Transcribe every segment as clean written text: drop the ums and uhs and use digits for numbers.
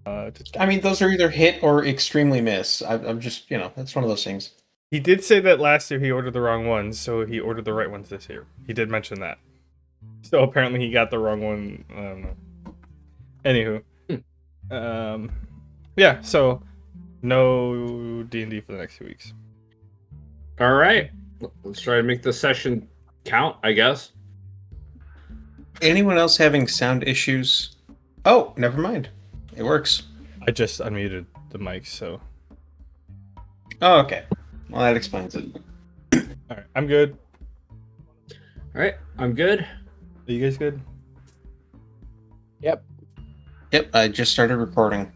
I mean, those are either hit or extremely miss. I'm just, that's one of those things. He did say that last year he ordered the wrong ones, so he ordered the right ones this year. He did mention that. So apparently he got the wrong one. I don't know. Anywho, yeah. So no D&D for the next 2 weeks. All right, let's try to make this session count, I guess. Anyone else having sound issues? Oh, never mind. It works. I just unmuted the mic, so. Oh, okay. Well, that explains it. All right, I'm good. All right, I'm good. Are you guys good? Yep, I just started recording.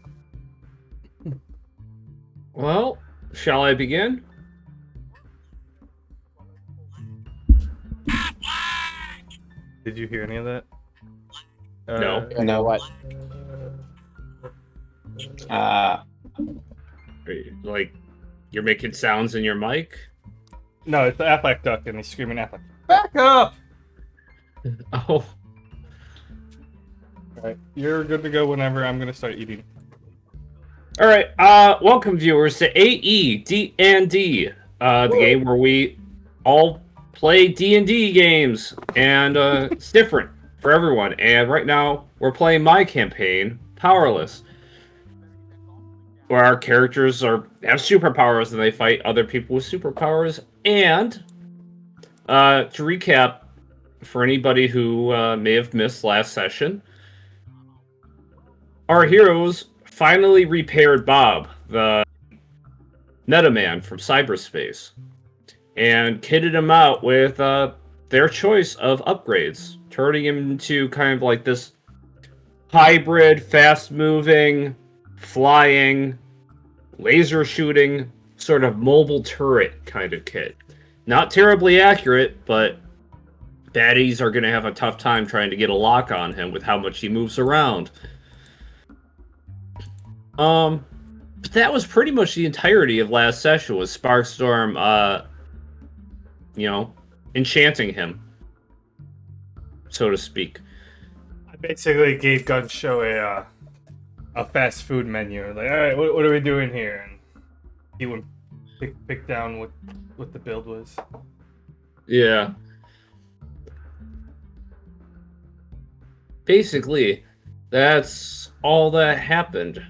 Well, shall I begin? Did you hear any of that? No. No. What? Like, you're making sounds in your mic? No, it's the Affleck duck, and he's screaming Affleck. Back up! Oh. Alright, you're good to go whenever. I'm gonna start eating. All right, welcome viewers to AED&D, the game where we all play D&D games, and it's different for everyone. And right now, we're playing my campaign, Powerless, where our characters have superpowers and they fight other people with superpowers. And to recap, for anybody who may have missed last session, our heroes finally repaired Bob, the Metaman from cyberspace, and kitted him out with their choice of upgrades, turning him into kind of like this hybrid, fast-moving, flying, laser-shooting, sort of mobile turret kind of kit. Not terribly accurate, but baddies are going to have a tough time trying to get a lock on him with how much he moves around. But that was pretty much the entirety of last session, was Sparkstorm, enchanting him, so to speak. I basically gave Gun Show a fast food menu. Like, all right, what are we doing here? And he would pick down what the build was. Yeah. Basically, that's all that happened.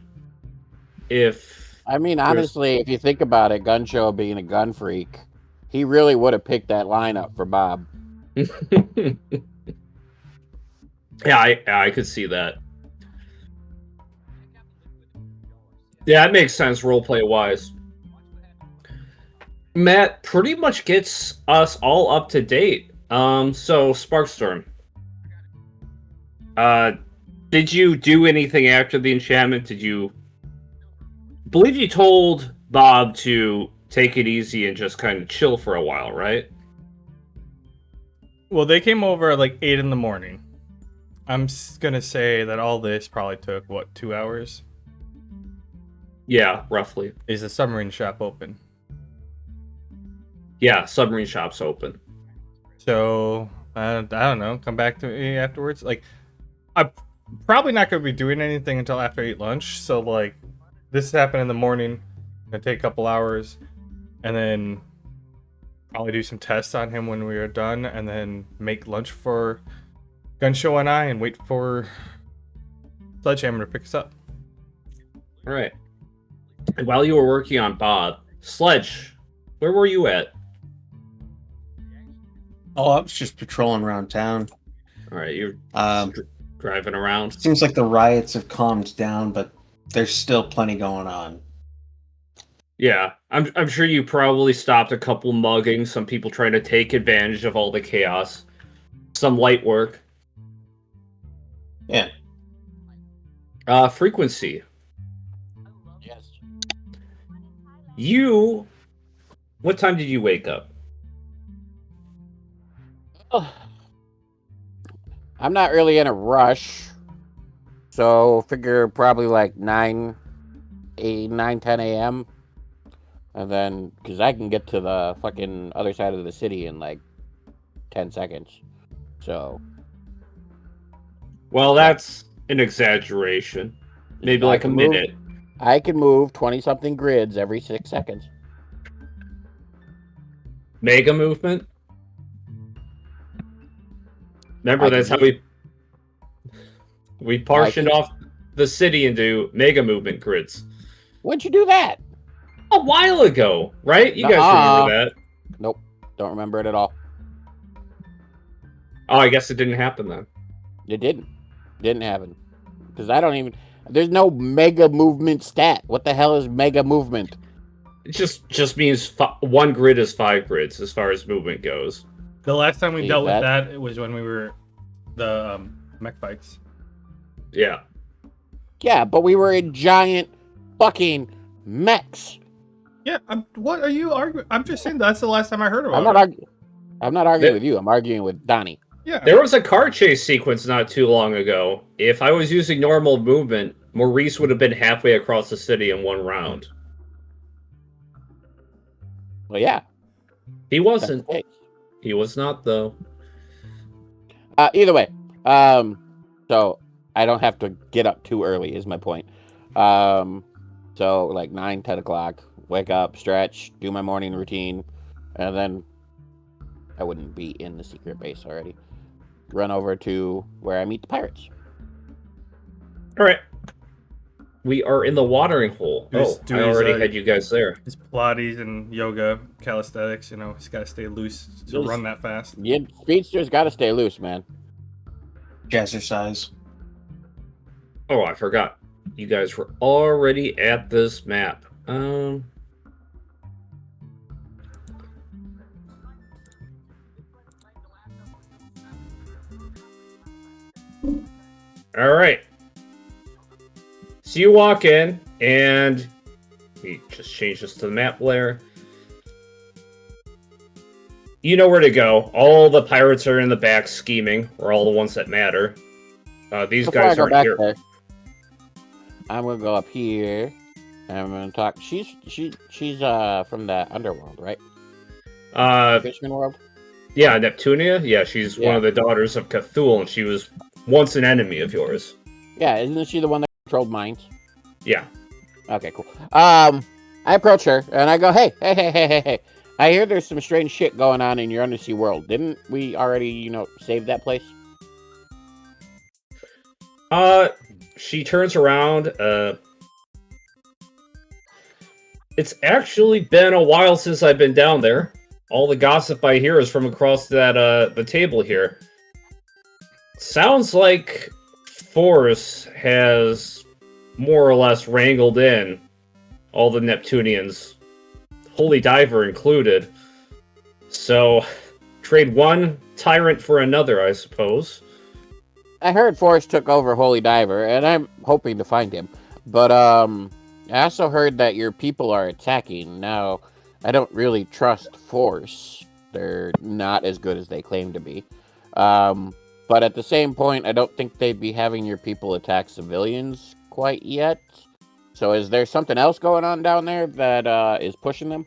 Honestly, if you think about it, Gun Show being a gun freak, he really would have picked that lineup for Bob. Yeah, I could see that. Yeah, that makes sense, roleplay-wise. Matt pretty much gets us all up to date. So, Sparkstorm. Did you do anything after the enchantment? Believe you told Bob to take it easy and just kind of chill for a while, right? Well, they came over at like 8 in the morning. I'm gonna say that all this probably took, 2 hours? Yeah, roughly. Is the submarine shop open? Yeah, submarine shop's open. So, I don't know, come back to me afterwards. Like, I'm probably not going to be doing anything until after I eat lunch. So, like, this happened in the morning. Gonna take a couple hours. And then probably do some tests on him when we are done. And then make lunch for Gun Show and I. And wait for Sledgehammer to pick us up. All right. And while you were working on Bob, Sledge, where were you at? Oh, I was just patrolling around town. All right, you're driving around. Seems like the riots have calmed down, but there's still plenty going on. Yeah, I'm sure you probably stopped a couple muggings, some people trying to take advantage of all the chaos, some light work. Yeah. Frequency. Yes. What time did you wake up? I'm not really in a rush, so figure probably like 9, 10 a.m. And then, because I can get to the fucking other side of the city in like 10 seconds. So. Well, that's an exaggeration. Maybe I like a can move- minute. I can move 20-something grids every 6 seconds. Mega movement. Remember, I that's can how we partitioned can- off the city into mega movement grids When'd you do that? a while ago, right? You guys Nuh-uh. remember that? Nope. Don't remember it at all. Oh, I guess it didn't happen then. It didn't. Didn't happen. Because I don't even... There's no mega movement stat. What the hell is mega movement? It just means one grid is 5 grids as far as movement goes. The last time we See, dealt with that, it was when we were the mech fights. Yeah. Yeah, but we were in giant fucking mechs. Yeah, what are you arguing? I'm just saying that's the last time I heard about I'm not it. arguing. I'm not arguing with you. I'm arguing with Donnie. Yeah. There was a car chase sequence not too long ago. If I was using normal movement, Maurice would have been halfway across the city in one round. Well, yeah. He That's wasn't. the case. He was not, though. Either way, so I don't have to get up too early is my point. So like 9, 10 o'clock, wake up, stretch, do my morning routine, and then I wouldn't be in the secret base already. Run over to where I meet the pirates. All right. We are in the watering hole. Do I his, already had you guys there. His Pilates and yoga, calisthenics, he's got to stay loose to Yes. run that fast. Yeah, speedster's got to stay loose, man. Jazzercise. Oh, I forgot. You guys were already at this map. All right. So you walk in, and he just changes to the map layer. You know where to go. All the pirates are in the back scheming, or all the ones that matter. These Before guys I go aren't back here. there, I'm gonna go up here, and I'm gonna talk. She's from the underworld, right? Fishman world. Yeah, Neptunia. Yeah, she's one of the daughters of Cthulhu, and she was once an enemy of yours. Yeah, isn't she the one that controlled mines? Yeah. Okay, cool. I approach her and I go, hey. I hear there's some strange shit going on in your undersea world. Didn't we already, save that place? She turns around. It's actually been a while since I've been down there. All the gossip I hear is from across that the table here. Sounds like Force has more or less wrangled in all the Neptunians, Holy Diver included. So, trade one tyrant for another, I suppose. I heard Forrest took over Holy Diver, and I'm hoping to find him. But I also heard that your people are attacking. Now, I don't really trust Force. They're not as good as they claim to be. But at the same point, I don't think they'd be having your people attack civilians quite yet. So is there something else going on down there that is pushing them?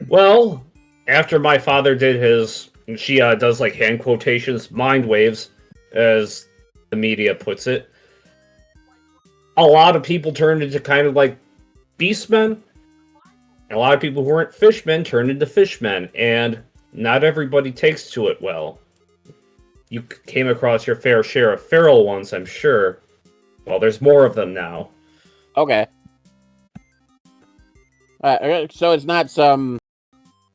Well, after my father did his, she does like hand quotations, mind waves, as the media puts it. A lot of people turned into kind of like beastmen. A lot of people who weren't fishmen turned into fishmen, and not everybody takes to it well. You came across your fair share of feral ones, I'm sure. Well, there's more of them now. Okay. So it's not some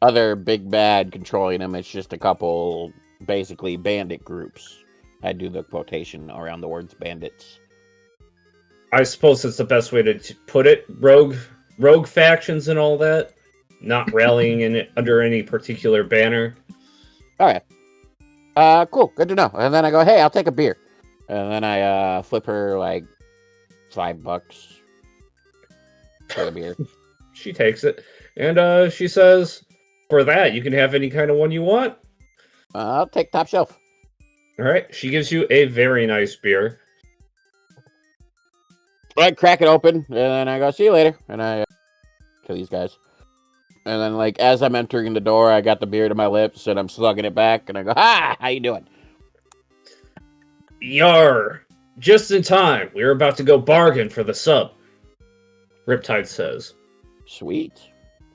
other big bad controlling them. It's just a couple, basically, bandit groups. I do the quotation around the words bandits. I suppose it's the best way to put it. Rogue factions and all that. Not rallying in it under any particular banner. Okay. Cool. Good to know. And then I go, hey, I'll take a beer. And then I flip her like $5 for the beer. She takes it. And she says, for that, you can have any kind of one you want. I'll take top shelf. All right. She gives you a very nice beer. I crack it open, and then I go, see you later. And I to these guys. And then, like, as I'm entering the door, I got the beer to my lips, and I'm slugging it back, and I go, "Ha! How you doing?" Yar! Just in time. We're about to go bargain for the sub. Riptide says. Sweet.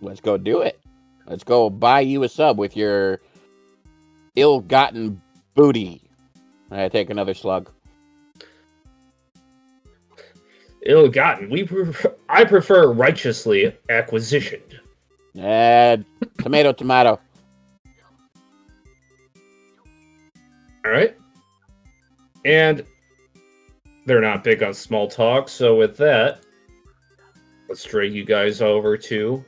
Let's go do it. Let's go buy you a sub with your ill-gotten booty. I take another slug. Ill-gotten. I prefer righteously acquisitioned. Tomato, tomato. All right. And they're not big on small talk, so with that, let's drag you guys over to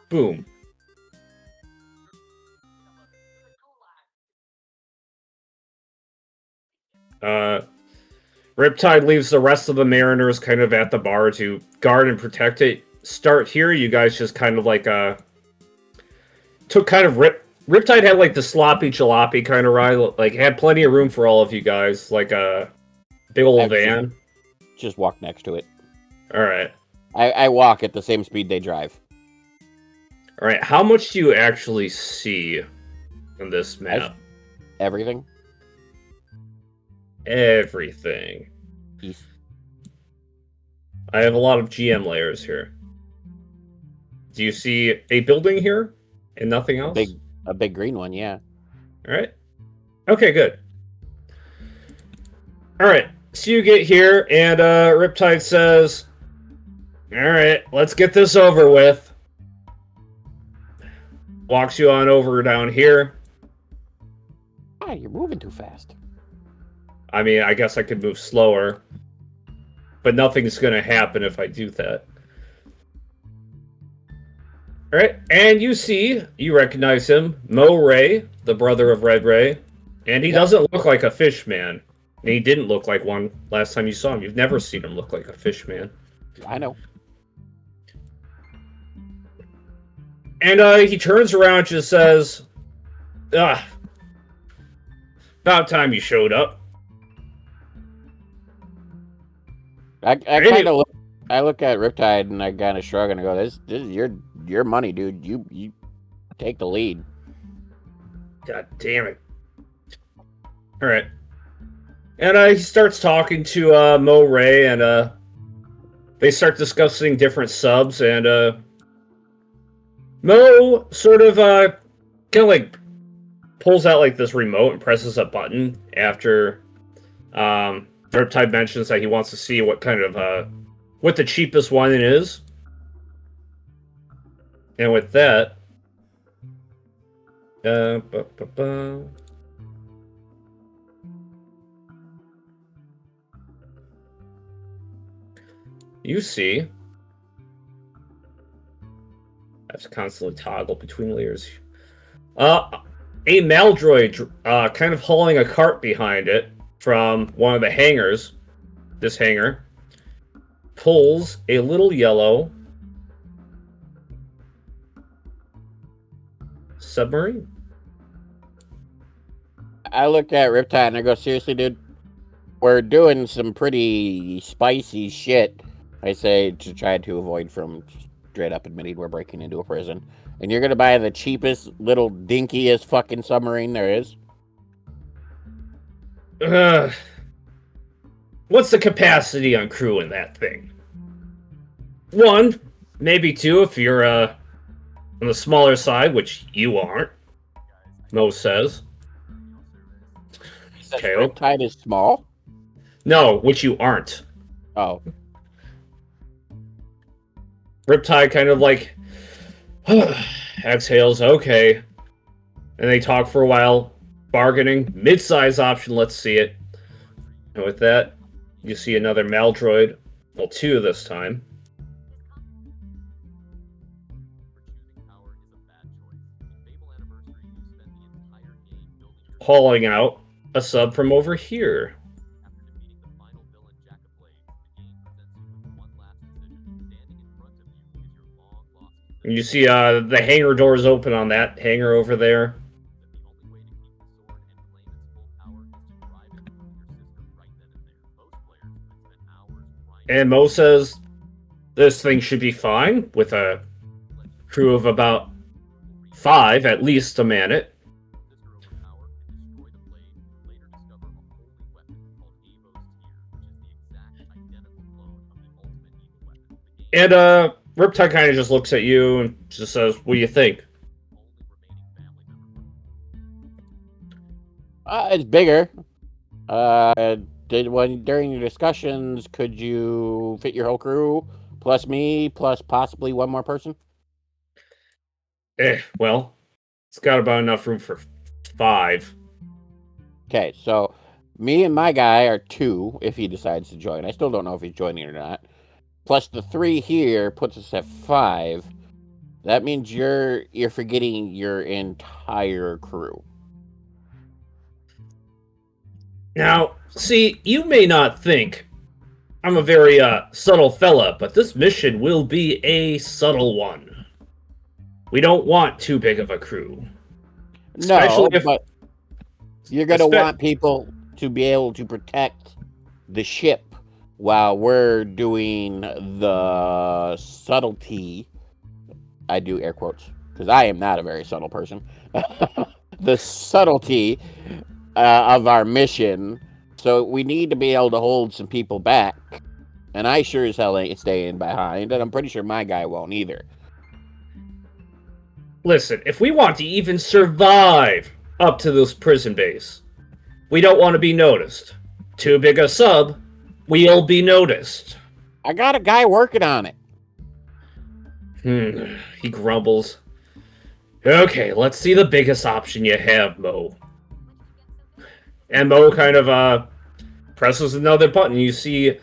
Boom. Riptide leaves the rest of the Mariners kind of at the bar to guard and protect it. Start here, you guys just kind of like took kind of Riptide had like the sloppy jalopy kind of ride, like had plenty of room for all of you guys, like a big old van. Just walk next to it. All right. I walk at the same speed they drive. All right. How much do you actually see in this map? Everything. Everything. East. I have a lot of GM layers here. Do you see a building here and nothing else? A big green one, yeah. All right. Okay, good. All right. So you get here, and Riptide says, all right, let's get this over with. Walks you on over down here. Ah, you're moving too fast. I mean, I guess I could move slower, but nothing's going to happen if I do that. All right, and you recognize him, Mo Ray, the brother of Red Ray, and he doesn't look like a fish man. And he didn't look like one last time you saw him. You've never seen him look like a fish man. I know. And he turns around and just says, about time you showed up. I kind of look at Riptide and I kind of shrug and I go, "This is your money, dude. You take the lead." God damn it! All right, and he starts talking to Mo Ray, and they start discussing different subs, and Mo sort of kind of like pulls out like this remote and presses a button after Riptide mentions that he wants to see what kind of what the cheapest one is. And with that, you see, I have to constantly toggle between layers. A Maldroid kind of hauling a cart behind it from one of the hangars. This hangar pulls a little yellow submarine. I look at Riptide and I go, "Seriously, dude? We're doing some pretty spicy shit." I say, to try to avoid from straight up admitting we're breaking into a prison. And you're gonna buy the cheapest, little dinkiest fucking submarine there is? What's the capacity on crew in that thing? 1, maybe 2 if you're on the smaller side, which you aren't. Mo says. Okay. Riptide is small? No, which you aren't. Oh. Riptide kind of like exhales, okay. And they talk for a while, bargaining. Mid-size option, let's see it. And with that, you see another Maldroid. Well, 2 this time. Hauling out a sub from over here. And you see the hangar doors open on that hangar over there. And Mo says this thing should be fine with a crew of about 5 at least to man it. And Riptide kind of just looks at you and just says, "What do you think?" It's bigger. During your discussions, could you fit your whole crew plus me plus possibly one more person? Well, it's got about enough room for 5. Okay, so me and my guy are 2 if he decides to join. I still don't know if he's joining or not. Plus the 3 here puts us at 5. That means you're forgetting your entire crew. Now, see, you may not think I'm a very subtle fella, but this mission will be a subtle one. We don't want too big of a crew. No, Especially if, but you're going to want people to be able to protect the ship while we're doing the subtlety. I do air quotes because I am not a very subtle person. The subtlety of our mission. So we need to be able to hold some people back. And I sure as hell ain't staying behind. And I'm pretty sure my guy won't either. Listen, if we want to even survive up to this prison base, we don't want to be noticed. Too big a sub, we'll be noticed. I got a guy working on it. He grumbles. Okay, let's see the biggest option you have, Mo. And Mo kind of presses another button. You see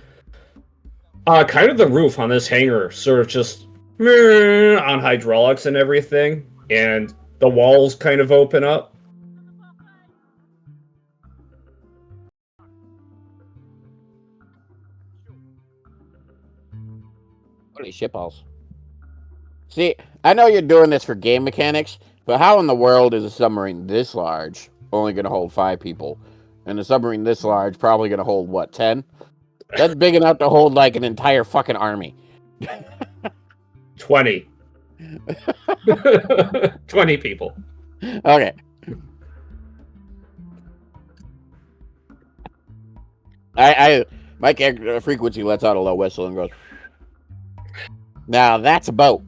kind of the roof on this hangar sort of just on hydraulics and everything, and the walls kind of open up. Holy shitballs. See, I know you're doing this for game mechanics, but how in the world is a submarine this large only going to hold 5 people? And a submarine this large probably going to hold, what, 10? That's big enough to hold, like, an entire fucking army. 20. 20 people. Okay. My character frequency lets out a low whistle and goes, now that's a boat.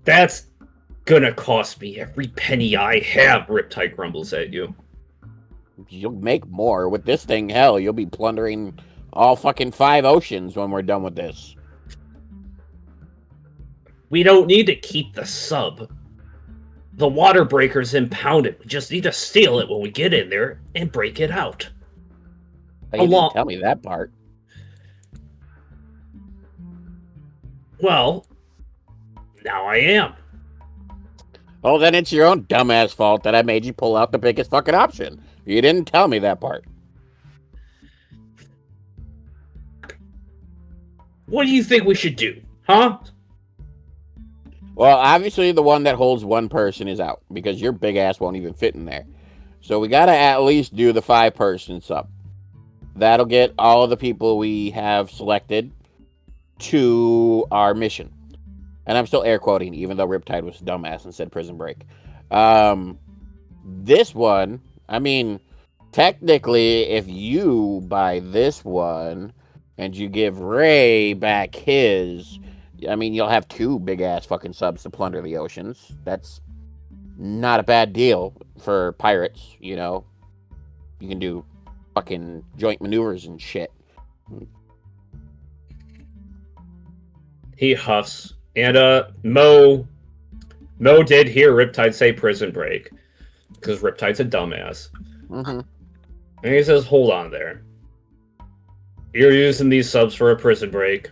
That's gonna cost me every penny I have, Riptide grumbles at you. You'll make more with this thing. Hell, you'll be plundering all fucking 5 oceans when we're done with this. We don't need to keep the sub. The water breaker's impounded. We just need to steal it when we get in there and break it out. You didn't tell me that part. Well, now I am. Oh, then it's your own dumbass fault that I made you pull out the biggest fucking option. You didn't tell me that part. What do you think we should do, huh? Well, obviously the one that holds 1 person is out because your big ass won't even fit in there. So we gotta at least do the 5-person sub. That'll get all of the people we have selected to our mission. And I'm still air quoting, even though Riptide was dumbass and said prison break. This one, I mean, technically, if you buy this one and you give Ray back his, I mean, you'll have 2 big-ass fucking subs to plunder the oceans. That's not a bad deal for pirates, you know? You can do fucking joint maneuvers and shit. He huffs. And Mo did hear Riptide say prison break. Because Riptide's a dumbass. Mm-hmm. And he says, hold on there. You're using these subs for a prison break.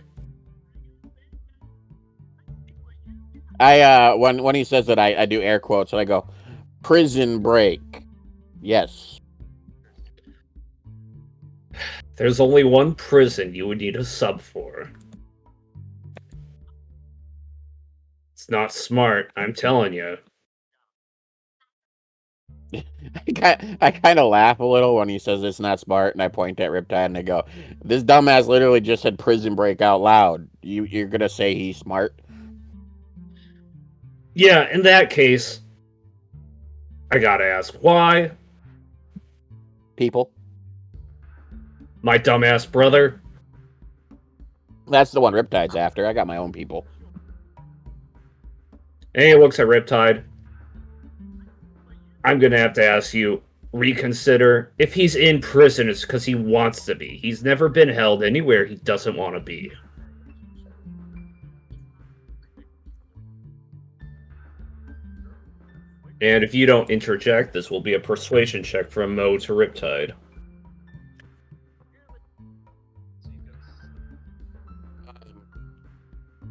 When he says that, I do air quotes and I go, prison break. Yes. There's only one prison you would need a sub for. It's not smart, I'm telling you. I kind of laugh a little when he says it's not smart, and I point at Riptide and I go, this dumbass literally just said prison break out loud. You're gonna say he's smart? Yeah, in that case, I gotta ask, why? People. My dumbass brother? That's the one Riptide's after. I got my own people. And he looks at Riptide. I'm gonna have to ask you, reconsider. If he's in prison, it's because he wants to be. He's never been held anywhere he doesn't want to be. And if you don't interject, this will be a persuasion check from Mo to Riptide.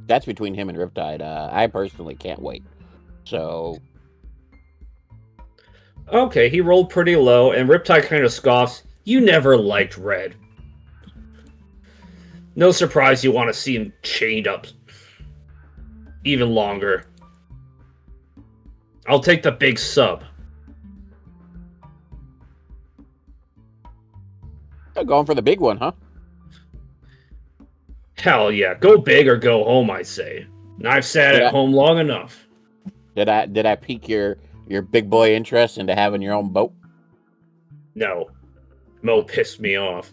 That's between him and Riptide. I personally can't wait. So Okay, he rolled pretty low, and Riptide kind of scoffs. You never liked Red. No surprise you want to see him chained up even longer. I'll take the big sub. going for the big one, huh? Hell yeah, go big or go home, I say. I've sat at home long enough. Did I pique your big boy interest into having your own boat? No. Mo pissed me off.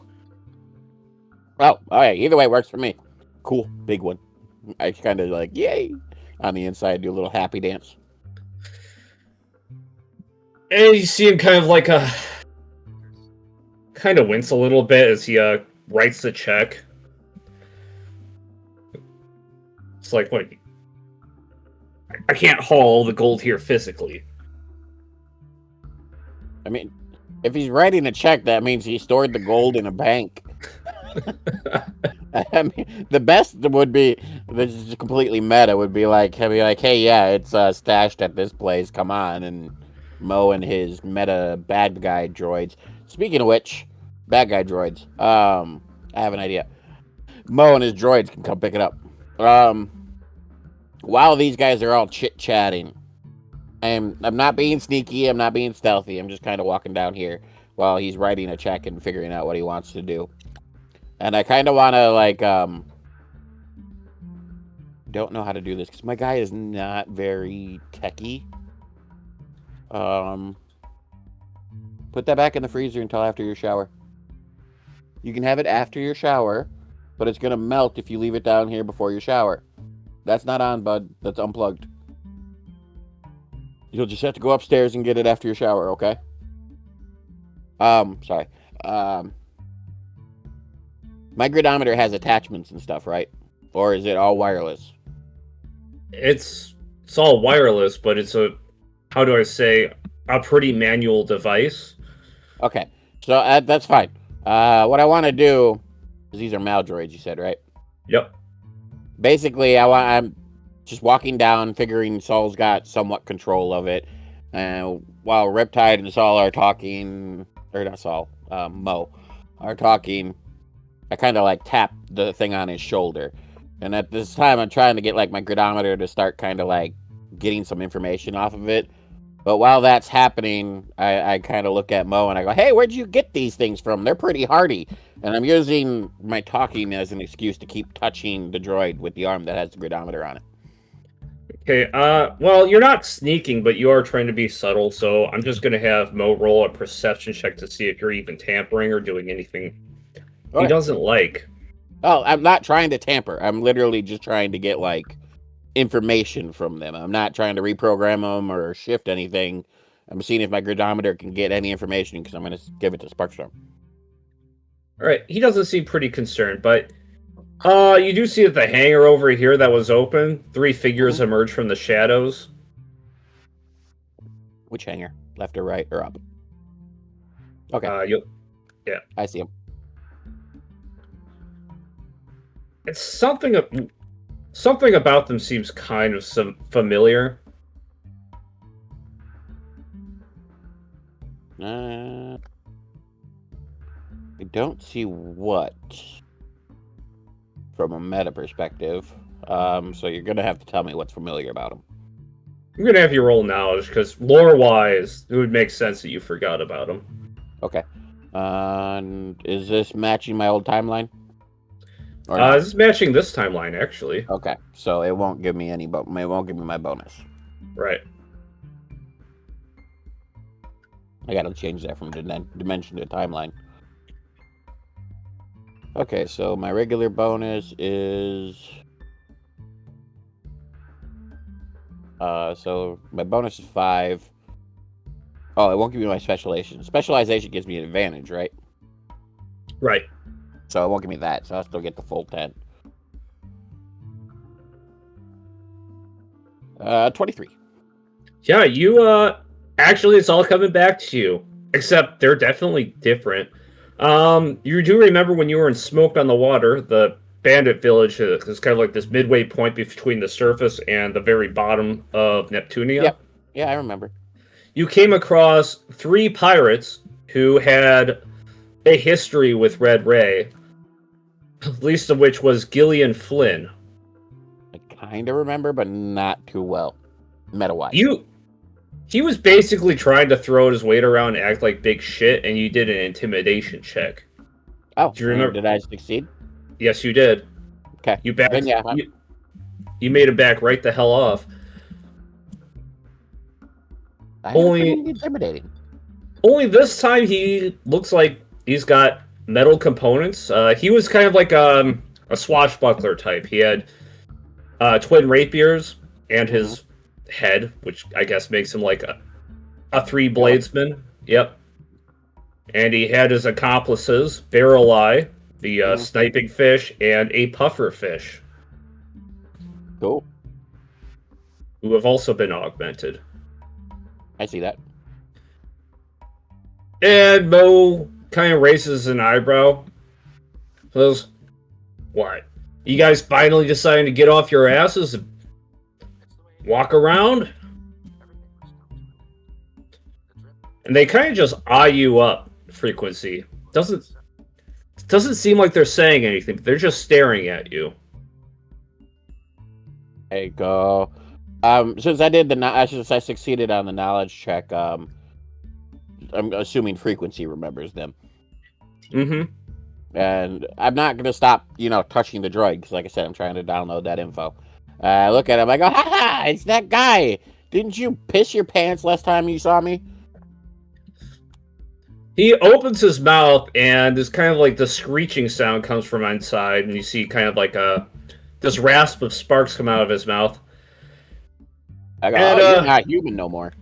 Oh, all right. Either way works for me. Cool, big one. I kind of like yay on the inside, do a little happy dance. And you see him kind of like kind of wince a little bit as he writes the check. It's like, what? I can't haul the gold here physically. I mean, if he's writing a check, that means he stored the gold in a bank. I mean, the best would be, this is completely meta, would be like, hey, yeah, it's stashed at this place. Come on, and Mo and his meta bad guy droids. Speaking of which, bad guy droids. I have an idea. Mo and his droids can come pick it up. While these guys are all chit-chatting, I'm not being sneaky, I'm not being stealthy, I'm just kind of walking down here while he's writing a check and figuring out what he wants to do. And I kind of want to, like, don't know how to do this, because my guy is not very techy. Put that back in the freezer until after your shower. You can have it after your shower, but it's going to melt if you leave it down here before your shower. That's not on, bud. That's unplugged. You'll just have to go upstairs and get it after your shower, okay? Sorry. My gridometer has attachments and stuff, right? Or is it all wireless? It's all wireless, but it's a, how do I say, a pretty manual device. Okay, so that's fine. What I want to do is, these are Maldroids, you said, right? Yep. Basically, I'm just walking down, figuring Saul's got somewhat control of it. And while Riptide and Saul are talking, or not Saul, Mo, are talking, I kind of like tap the thing on his shoulder. And at this time, I'm trying to get like my gridometer to start kind of like getting some information off of it. But while that's happening, I kind of look at Mo and I go, hey, where'd you get these things from? They're pretty hardy. And I'm using my talking as an excuse to keep touching the droid with the arm that has the gridometer on it. Okay, well, you're not sneaking, but you are trying to be subtle, so I'm just gonna have Mo roll a perception check to see if you're even tampering or doing anything he doesn't like. Oh, I'm not trying to tamper. I'm literally just trying to get, like, information from them. I'm not trying to reprogram them or shift anything. I'm seeing if my gridometer can get any information, because I'm going to give it to Sparkstorm. Alright, he doesn't seem pretty concerned, but you do see that the hangar over here that was open, 3 figures emerge from the shadows. Which hangar? Left or right or up? Okay. Yeah. I see him. It's something about them seems kind of familiar. I don't see what from a meta perspective. So you're gonna have to tell me what's familiar about them. I'm gonna have you roll knowledge because lore-wise, it would make sense that you forgot about them. Okay. And is this matching my old timeline? This is matching this timeline, actually. Okay, so it won't give me any, but it won't give me my bonus. Right. I gotta change that from dimension to timeline. Okay, so my regular bonus is so my bonus is 5. Oh, it won't give me my specialization. Specialization gives me an advantage, right? Right. So it won't give me that, so I'll still get the full 10. 23. Yeah, you actually it's all coming back to you. Except they're definitely different. You do remember when you were in Smoked on the Water, the bandit village is kind of like this midway point between the surface and the very bottom of Neptunia. Yep. Yeah, I remember. You came across 3 pirates who had a history with Red Ray, least of which was Gillian Flynn. I kind of remember, but not too well. Meta-wise. He was basically trying to throw his weight around and act like big shit, and you did an intimidation check. Oh, Do you remember? did I succeed? Yes, you did. Okay. You backed. Then, yeah. You made him back right the hell off. I'm Only- pretty intimidating. Only this time he looks like he's got metal components. He was kind of like a swashbuckler type. He had twin rapiers and his head, which I guess makes him like a three-bladesman. Yep. And he had his accomplices, Barrel Eye, the sniping fish, and a puffer fish, Cool. who have also been augmented. I see that. And Mo kind of raises an eyebrow. Says, "What? You guys finally deciding to get off your asses and walk around?" And they kind of just eye you up, Frequency. Doesn't seem like they're saying anything, but they're just staring at you. There you go. Since I succeeded on the knowledge check, I'm assuming Frequency remembers them. Mm-hmm. And I'm not going to stop, touching the droid, because like I said, I'm trying to download that info. I look at him, I go, ha ha, it's that guy. Didn't you piss your pants last time you saw me? He opens his mouth, and this kind of like the screeching sound comes from inside, and you see kind of like this rasp of sparks come out of his mouth. I go, And, you're not human no more.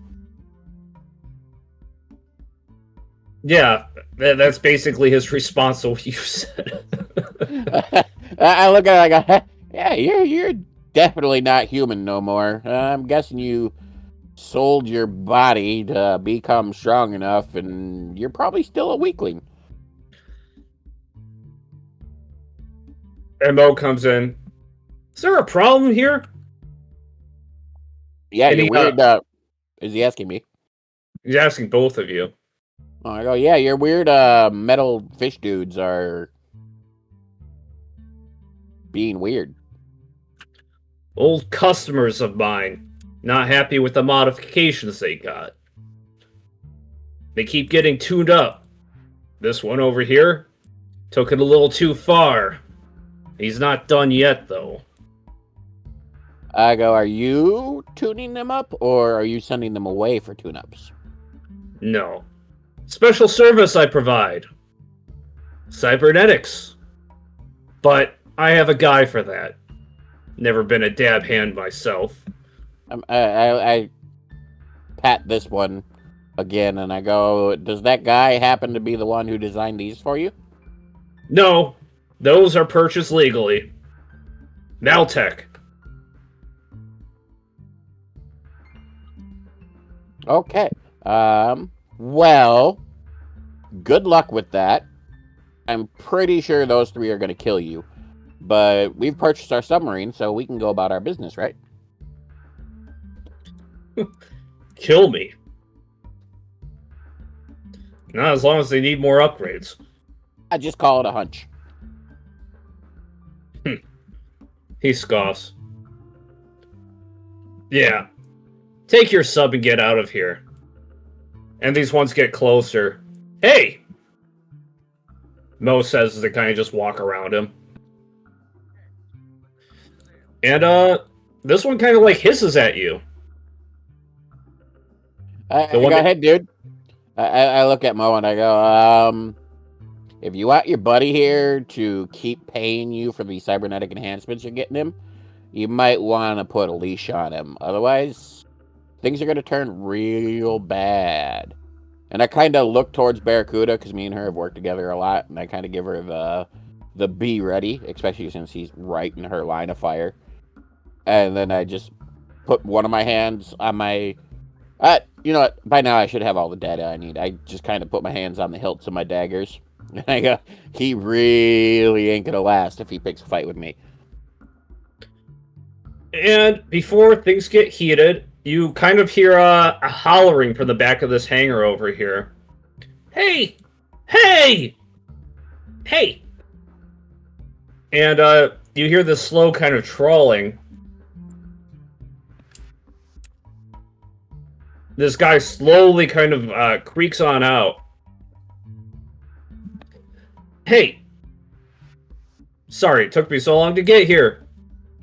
Yeah, that's basically his response to what you said. I look at it, I go, yeah, you're definitely not human no more. I'm guessing you sold your body to become strong enough, and you're probably still a weakling. And Mo comes in. Is there a problem here? Yeah, And you're he, weird. Is he asking me? He's asking both of you. Oh, I go, yeah, your weird metal fish dudes are being weird. Old customers of mine, not happy with the modifications they got. They keep getting tuned up. This one over here took it a little too far. He's not done yet, though. I go, are you tuning them up, or are you sending them away for tune-ups? No. Special service I provide. Cybernetics. But I have a guy for that. Never been a dab hand myself. I pat this one again, and I go, does that guy happen to be the one who designed these for you? No, those are purchased legally. Maltech. Okay. Well, good luck with that. I'm pretty sure those 3 are going to kill you. But we've purchased our submarine, so we can go about our business, right? Kill me. Not as long as they need more upgrades. I just call it a hunch. He scoffs. Yeah. Take your sub and get out of here. And these ones get closer. Hey! Mo says as they kind of just walk around him. And, this one kind of like hisses at you. Go ahead, dude. I look at Mo and I go, if you want your buddy here to keep paying you for the cybernetic enhancements you're getting him, you might want to put a leash on him. Otherwise, things are going to turn real bad. And I kind of look towards Barracuda because me and her have worked together a lot, and I kind of give her the be ready, especially since he's right in her line of fire. And then I just put one of my hands on my. You know what? By now I should have all the data I need. I just kind of put my hands on the hilts of my daggers. And I go, he really ain't gonna last if he picks a fight with me. And before things get heated, you kind of hear a hollering from the back of this hangar over here. Hey! Hey! Hey! And you hear this slow kind of trawling. This guy slowly kind of creaks on out. Hey! Sorry, it took me so long to get here.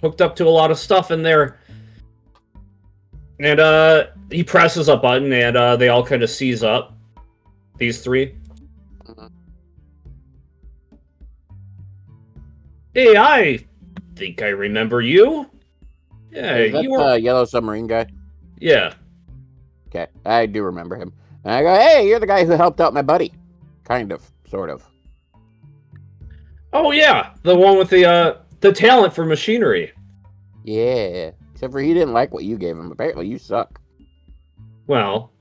Hooked up to a lot of stuff in there. And he presses a button and they all kind of seize up. These three. Hey, I think I remember you. Yeah, Is that you were. the yellow submarine guy? Yeah. Okay, I do remember him. And I go, hey, you're the guy who helped out my buddy. Kind of, sort of. Oh yeah, the one with the talent for machinery. Yeah, except for he didn't like what you gave him. Apparently, you suck. Well,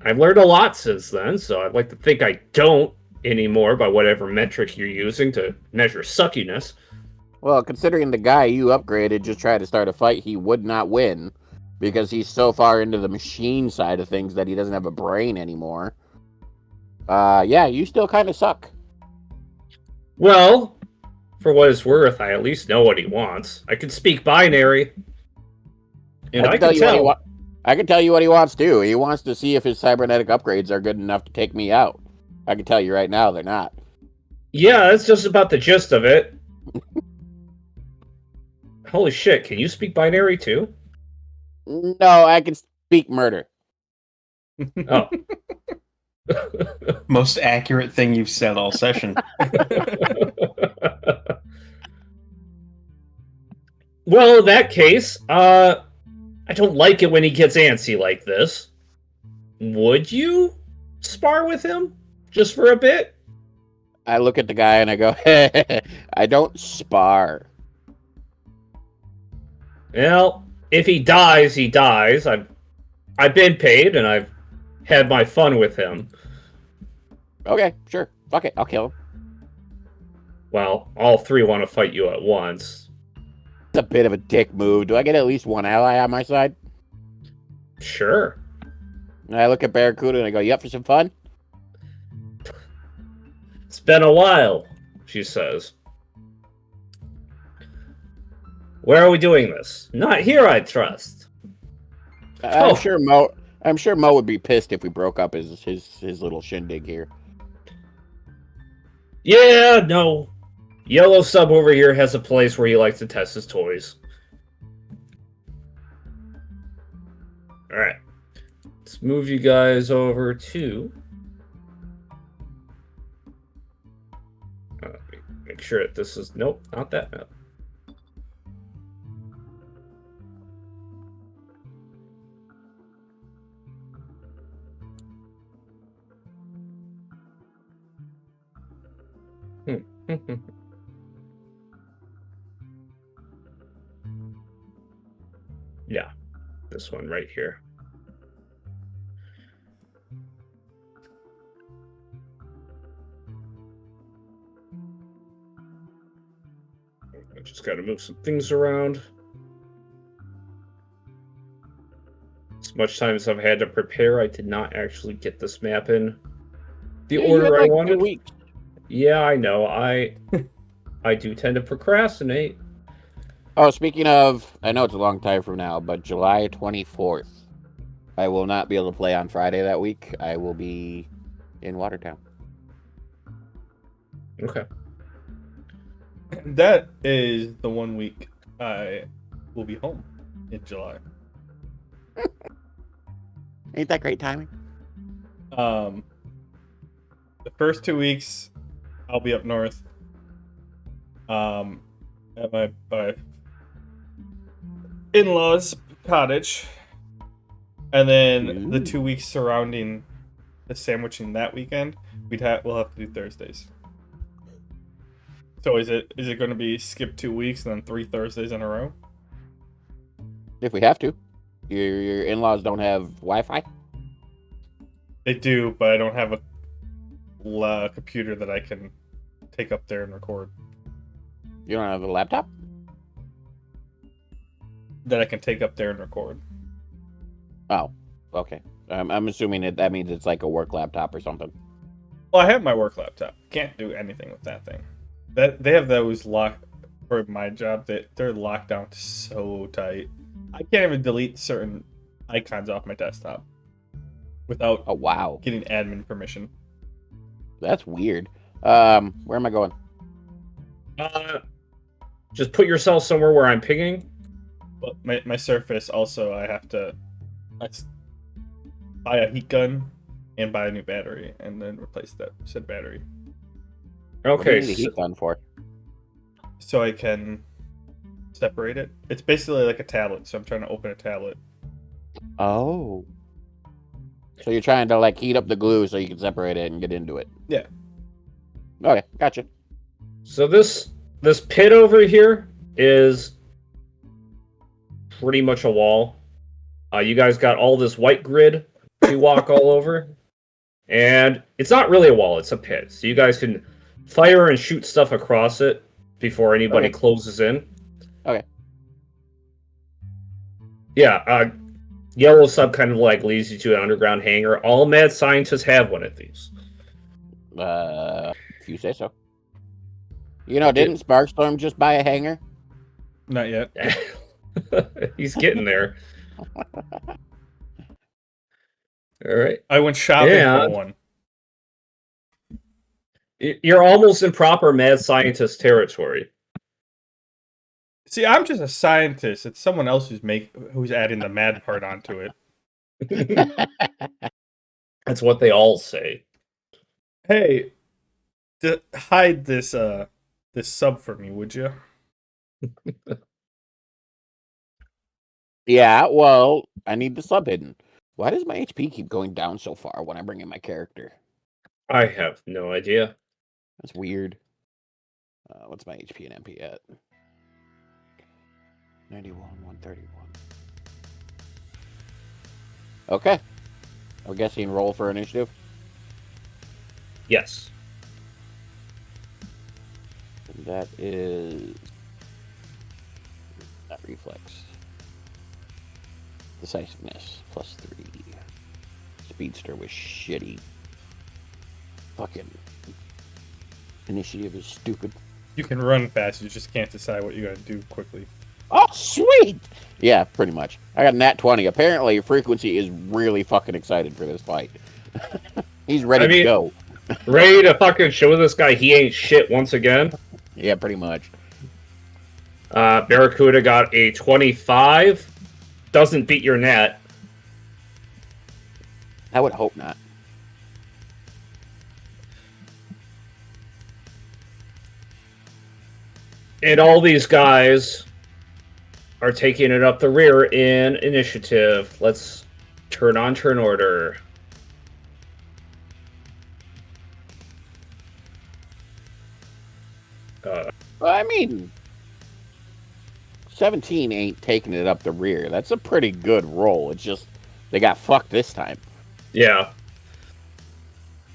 I've learned a lot since then, so I'd like to think I don't anymore by whatever metric you're using to measure suckiness. Well, considering the guy you upgraded just tried to start a fight he would not win because he's so far into the machine side of things that he doesn't have a brain anymore. Yeah, you still kind of suck. Well, for what it's worth, I at least know what he wants. I can speak binary. And I can tell. I can tell you what he wants too. He wants to see if his cybernetic upgrades are good enough to take me out. I can tell you right now they're not. Yeah, that's just about the gist of it. Holy shit, can you speak binary too? No, I can speak murder. Oh. Most accurate thing you've said all session. Well, in that case, I don't like it when he gets antsy like this. Would you spar with him? Just for a bit? I look at the guy and I go, I don't spar. Well, if he dies, he dies. I've been paid and I've had my fun with him. Okay, sure. Fuck it, I'll kill him. Well, all three want to fight you at once. It's a bit of a dick move. Do I get at least one ally on my side? Sure. And I look at Barracuda and I go, you up for some fun? It's been a while, she says. Where are we doing this? Not here, I trust. I'm Oh. sure Mo would be pissed if we broke up his little shindig here. Yeah, no. Yellow Sub over here has a place where he likes to test his toys. Alright. Let's move you guys over to... make sure that this is... Nope, not that map. Yeah, this one right here. I just gotta move some things around. As much time as I've had to prepare, I did not actually get this map in the Yeah, you order had, I like, 2 wanted. weeks. Yeah, I know. I do tend to procrastinate. Oh, speaking of, I know it's a long time from now, but July 24th, I will not be able to play on Friday that week. I will be in Watertown. Okay. That is the 1 week I will be home in July. Ain't that great timing? The first 2 weeks, I'll be up north. At my in-laws' cottage, and then the Ooh. 2 weeks surrounding the sandwiching that weekend, we'll have to do Thursdays. So is it going to be skip 2 weeks and then 3 Thursdays in a row? If we have to. Your in-laws don't have Wi-Fi? They do, but I don't have a computer that I can take up there and record. You don't have a laptop? That I can take up there and record. Oh, okay. I'm assuming that means it's like a work laptop or something. Well, I have my work laptop. Can't do anything with that thing. That they have those locked for my job. They're locked down so tight. I can't even delete certain icons off my desktop without Oh, wow. getting admin permission. That's weird. Where am I going? Just put yourself somewhere where I'm pinging. But my Surface also, I have to buy a heat gun and buy a new battery and then replace that said battery. What do you Okay, need a heat gun for? So I can separate it. It's basically like a tablet, so I'm trying to open a tablet. Oh. So you're trying to like heat up the glue so you can separate it and get into it. Yeah. Okay, gotcha. so this pit over here is pretty much a wall. You guys got all this white grid to walk all over, and it's not really a wall; it's a pit. So you guys can fire and shoot stuff across it before anybody Okay. closes in. Okay. Yeah, yellow sub kind of like leads you to an underground hangar. All mad scientists have one of these. If you say so. You know, didn't Sparkstorm just buy a hangar? Not yet. He's getting there. All right. I went shopping Yeah. for one. You're almost in proper mad scientist territory. See, I'm just a scientist. It's someone else who's adding the mad part onto it. That's what they all say. Hey, hide this sub for me, would you? Yeah, well, I need the sub hidden. Why does my HP keep going down so far when I bring in my character? I have no idea. That's weird. What's my HP and MP at? 91, 131. Okay. I'm guessing roll for initiative. Yes. And that is not reflex. Decisiveness +3. Speedster was shitty. Fucking initiative is stupid. You can run fast, you just can't decide what you gotta do quickly. Oh, sweet! Yeah, pretty much. I got a nat 20. Apparently, Frequency is really fucking excited for this fight. He's ready to go. Ready to fucking show this guy he ain't shit once again. Yeah, pretty much. Barracuda got a 25. Doesn't beat your net. I would hope not. And all these guys are taking it up the rear in initiative. Let's turn on turn order. Well, I mean, 17 ain't taking it up the rear. That's a pretty good roll. It's just they got fucked this time. Yeah.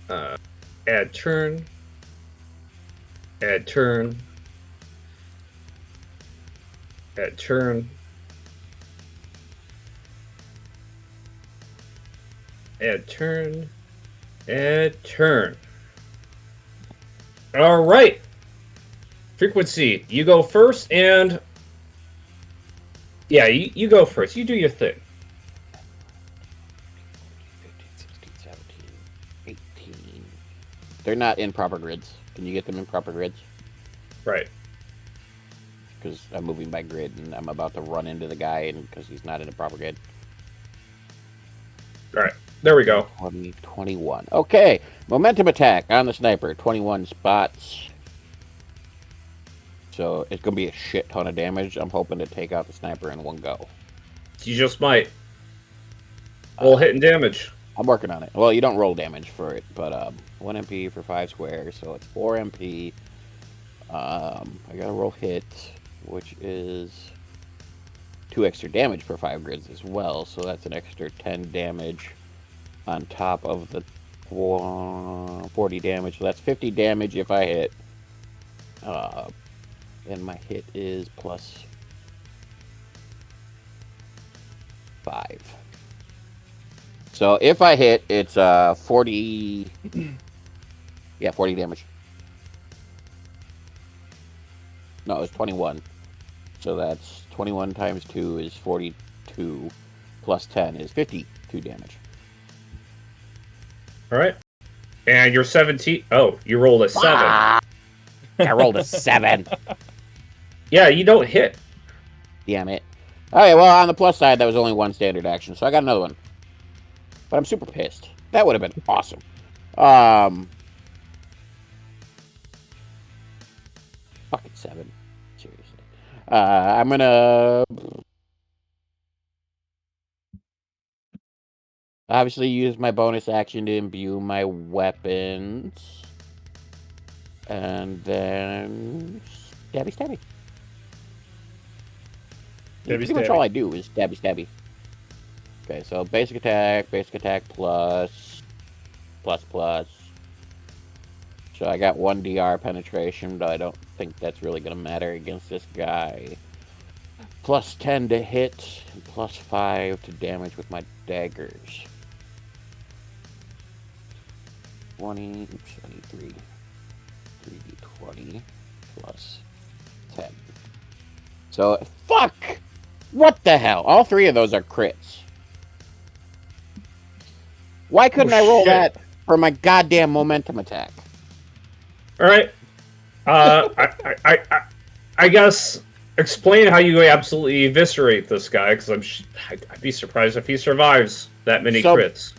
Add turn. Add turn. Add turn. Add turn. Add turn. All right. Frequency, you go first, and yeah, you go first. You do your thing. 15, 16, 17, 18. They're not in proper grids. Can you get them in proper grids? Right. Because I'm moving by grid and I'm about to run into the guy and because he's not in a proper grid. All right. There we go. 20, 21. Okay, momentum attack on the sniper. 21 spots. So it's gonna be a shit ton of damage. I'm hoping to take out the sniper in one go. You just might. Roll hit and damage. I'm working on it. Well, you don't roll damage for it, but 1 MP for 5 squares, so it's 4 MP. I gotta roll hit, which is 2 extra damage per 5 grids as well, so that's an extra 10 damage on top of the 40 damage. So that's 50 damage if I hit. And my hit is plus 5. So if I hit, it's 40. Yeah, 40 damage. No, it's 21. So that's 21 times 2 is 42. Plus 10 is 52 damage. All right. And you're 17. Oh, you rolled a 7. Ah, I rolled a 7. Yeah, you don't hit. Damn it. Okay, well, on the plus side, that was only 1 standard action, so I got another one. But I'm super pissed. That would have been awesome. Fucking 7. Seriously. I'm gonna obviously use my bonus action to imbue my weapons. And then stabby stabby. Pretty much all I do is stabby stabby. Okay, so basic attack plus. So I got 1 DR penetration, but I don't think that's really going to matter against this guy. Plus 10 to hit, and plus 5 to damage with my daggers. 20, 23, 3d20, plus 10. So, fuck! What the hell? All 3 of those are crits. Why couldn't I roll that for my goddamn momentum attack? All right. I guess explain how you absolutely eviscerate this guy, because I'd be surprised if he survives that many crits.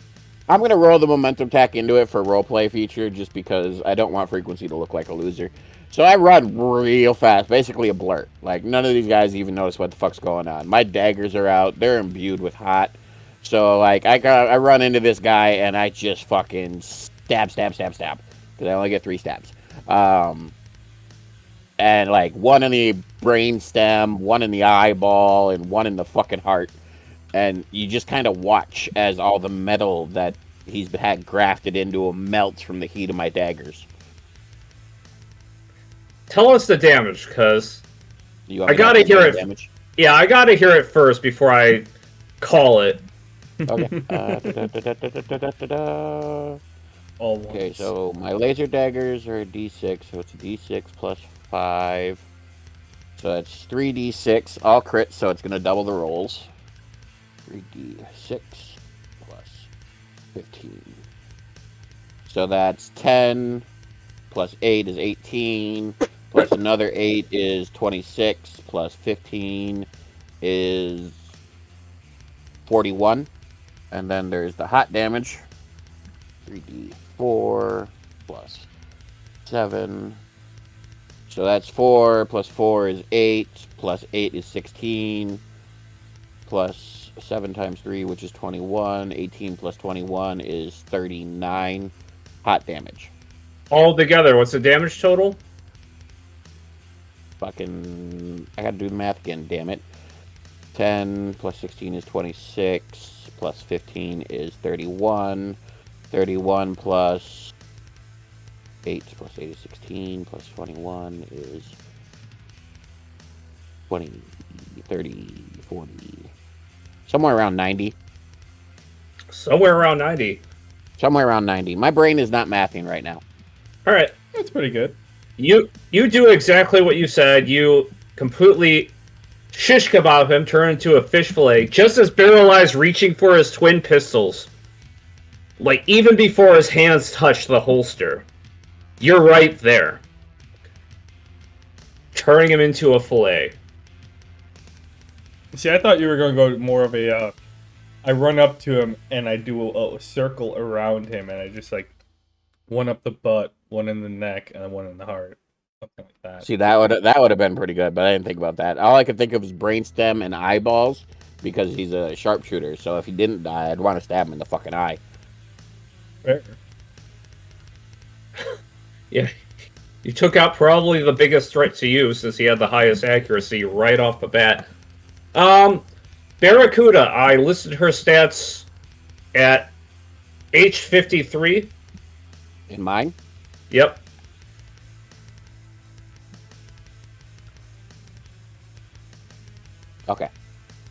I'm gonna roll the momentum attack into it for roleplay feature, just because I don't want frequency to look like a loser. So I run real fast, basically a blur. Like, none of these guys even notice what the fuck's going on. My daggers are out; they're imbued with hot. So like, I run into this guy and I just fucking stab, because I only get 3 stabs. And like 1 in the brain stem, 1 in the eyeball, and 1 in the fucking heart. And you just kind of watch as all the metal that he's had grafted into him melts from the heat of my daggers. Tell us the damage, because I gotta hear it. Damage? Yeah, I gotta hear it first before I call it. Okay. Okay, so my laser daggers are a d6, so it's a d6 plus 5. So that's 3d6, all crits, so it's going to double the rolls. 3d6 plus 15. So that's 10, plus 8 is 18, plus another 8 is 26, plus 15 is 41. And then there's the hot damage. 3d4 plus 7. So that's 4 plus 4 is 8, plus 8 is 16, plus 7 times 3, which is 21. 18 plus 21 is 39 hot damage. All together, what's the damage total? Fucking, I gotta do the math again, damn it. 10 plus 16 is 26, plus 15 is 31. 31 plus 8 plus 8 is 16, plus 21 is 20, 30, 40. Somewhere around 90. Somewhere around 90. Somewhere around 90. My brain is not mathing right now. All right. That's pretty good. You do exactly what you said. You completely shish kebab him, turn into a fish fillet, just as Barrel Eye's reaching for his twin pistols. Like, even before his hands touch the holster. You're right there. Turning him into a fillet. See, I thought you were going to go more of a I run up to him and I do a circle around him, and I just like one up the butt, one in the neck, and one in the heart, something like that. See, that would have been pretty good, but I didn't think about that. All I could think of was brainstem and eyeballs because he's a sharpshooter. So if he didn't die, I'd want to stab him in the fucking eye. Fair. Yeah. You took out probably the biggest threat to you since he had the highest accuracy right off the bat. Barracuda, I listed her stats at H53. In mine? Yep. Okay.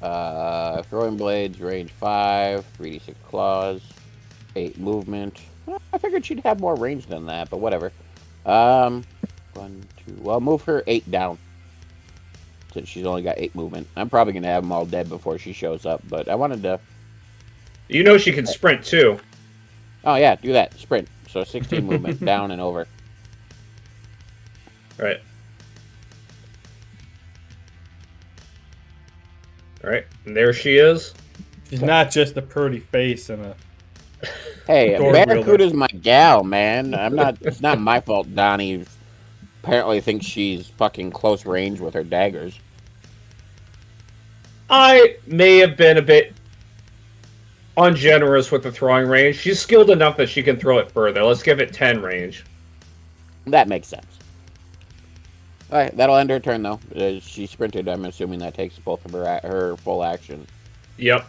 Throwing blades, range 5, 3d6 claws, 8 movement. Well, I figured she'd have more range than that, but whatever. 1, 2. Well, move her 8 down. Since she's only got 8 movement. I'm probably going to have them all dead before she shows up, but I wanted to... You know she can sprint too. Oh, yeah, do that. Sprint. So 16 movement, down and over. Right. Alright, and there she is. She's not just a pretty face and a. Hey, Door Barracuda's my gal, man. I'm not... It's not my fault Donnie apparently thinks she's fucking close range with her daggers. I may have been a bit ungenerous with the throwing range. She's skilled enough that she can throw it further. Let's give it 10 range. That makes sense. Alright, that'll end her turn, though. She sprinted. I'm assuming that takes both of her full action. Yep.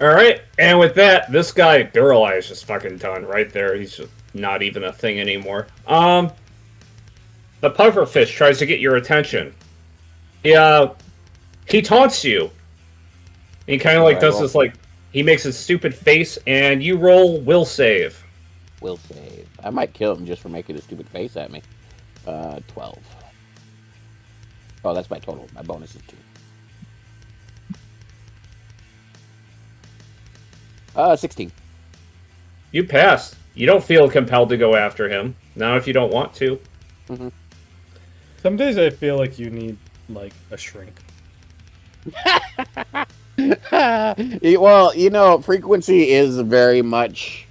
Alright, and with that, this guy, Duralai, is just fucking done right there. He's just not even a thing anymore. The pufferfish tries to get your attention. He taunts you. He kind of like does this, like, he makes a stupid face, and you roll will save. Will save. I might kill him just for making a stupid face at me. 12. Oh, that's my total. My bonus is 2. 16. You pass. You don't feel compelled to go after him. Not if you don't want to. Mm-hmm. Some days I feel like you need like a shrink. Well, you know, frequency is very much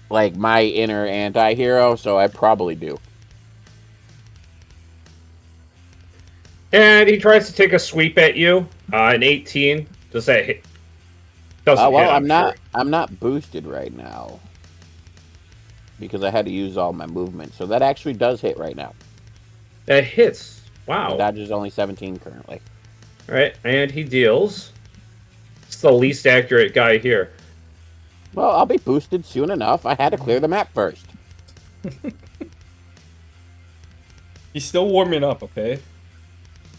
like my inner anti-hero, so I probably do. And he tries to take a sweep at you. An 18. Does that hit? Doesn't Well, hit, I'm not. sure. I'm not boosted right now because I had to use all my movement, so that actually does hit right now. That hits. My Wow. dodge is only 17 currently. Alright, and he deals. It's the least accurate guy here. Well, I'll be boosted soon enough. I had to clear the map first. He's still warming up, okay?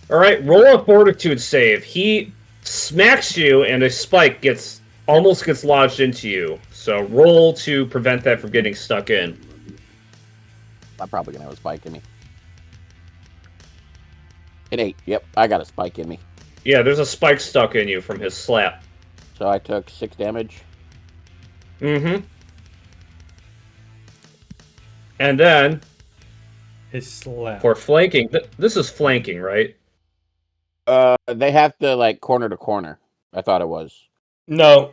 Alright, roll a fortitude save. He smacks you and a spike almost gets lodged into you. So roll to prevent that from getting stuck in. I'm probably gonna have a spike in me. An 8. Yep, I got a spike in me. Yeah, there's a spike stuck in you from his slap. So I took 6 damage. Mm-hmm. And then, His slap. for flanking, this is flanking, right? They have to like corner to corner. I thought it was. No,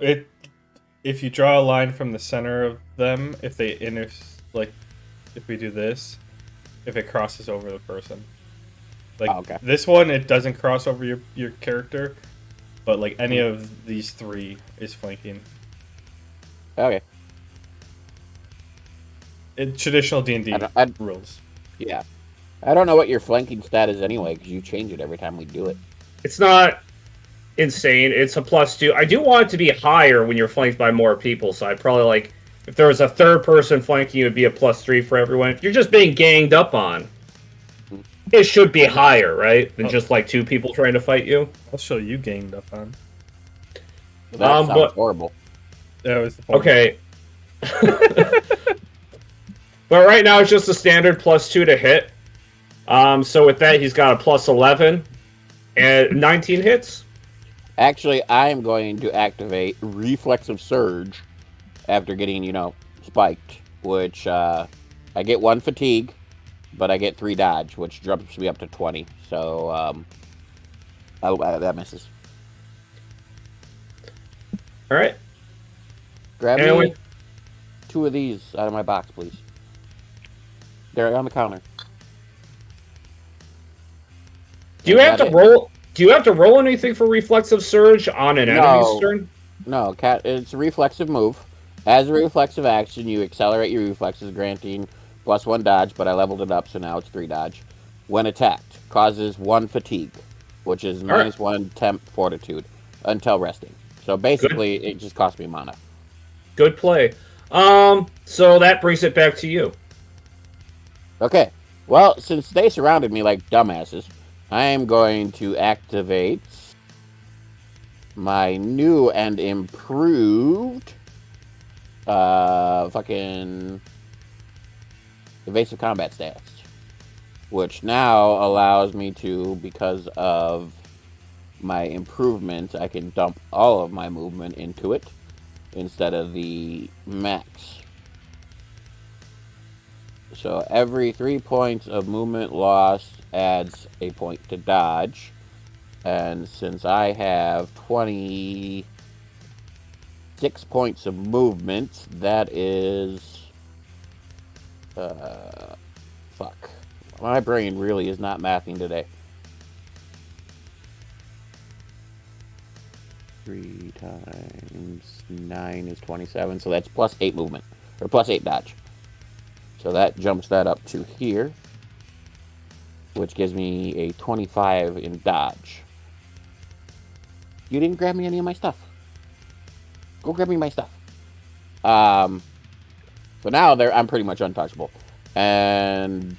if you draw a line from the center of them, if we do this, if it crosses over the person. Like Okay. this one, it doesn't cross over your character, but like any of these 3 is flanking. Okay. In traditional D&D rules. Yeah. I don't know what your flanking stat is anyway, because you change it every time we do it. It's not insane. It's a +2. I do want it to be higher when you're flanked by more people, so I'd probably like, if there was a third person flanking, it would be a +3 for everyone. If you're just being ganged up on, it should be higher, right? Than just like 2 people trying to fight you. I'll show you ganged up on. That sounds but- horrible. That was the point. Okay. But right now it's just a standard +2 to hit. So with that, he's got a +11 and 19 hits. Actually, I am going to activate Reflexive Surge after getting, spiked, which I get 1 fatigue, but I get 3 dodge, which jumps me up to 20. So that misses. All right. Grab And me 2 of these out of my box, please. They're on the counter. Do you Is have that to it? roll? Do you have to roll anything for reflexive surge on an enemy's No. turn? No, cat. It's a reflexive move. As a reflexive action, you accelerate your reflexes, granting +1 dodge. But I leveled it up, so now it's 3 dodge. When attacked, causes 1 fatigue, which is All right. -1 temp fortitude until resting. So Good. basically, it just costs me mana. Good play. So that brings it back to you. Okay. Well, since they surrounded me like dumbasses, I am going to activate my new and improved fucking evasive combat stats, which now allows me to, because of my improvement, I can dump all of my movement into it instead of the max. So every 3 points of movement lost adds a point to dodge. And since I have 26 points of movement, that is... fuck. My brain really is not mathing today. 3 times 9 is 27, so that's +8 movement. Or +8 dodge. So that jumps that up to here, which gives me a 25 in dodge. You didn't grab me any of my stuff. Go grab me my stuff. So now I'm pretty much untouchable. And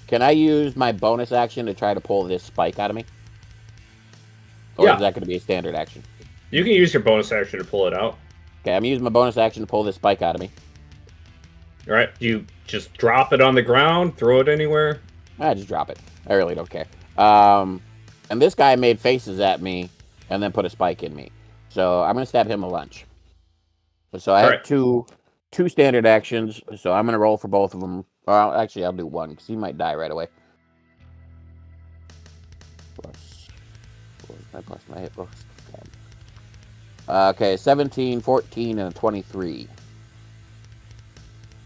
can I use my bonus action to try to pull this spike out of me? Or Yeah. is that going to be a standard action? You can use your bonus action to pull it out. Okay, I'm using my bonus action to pull this spike out of me. All right. You just drop it on the ground, throw it anywhere. I just drop it. I really don't care. And this guy made faces at me and then put a spike in me. So I'm going to stab him a lunch. So I All have right. two standard actions. So I'm going to roll for both of them. Well, actually, I'll do one because he might die right away. Plus my hit bonus. Okay, 17, 14, and a 23.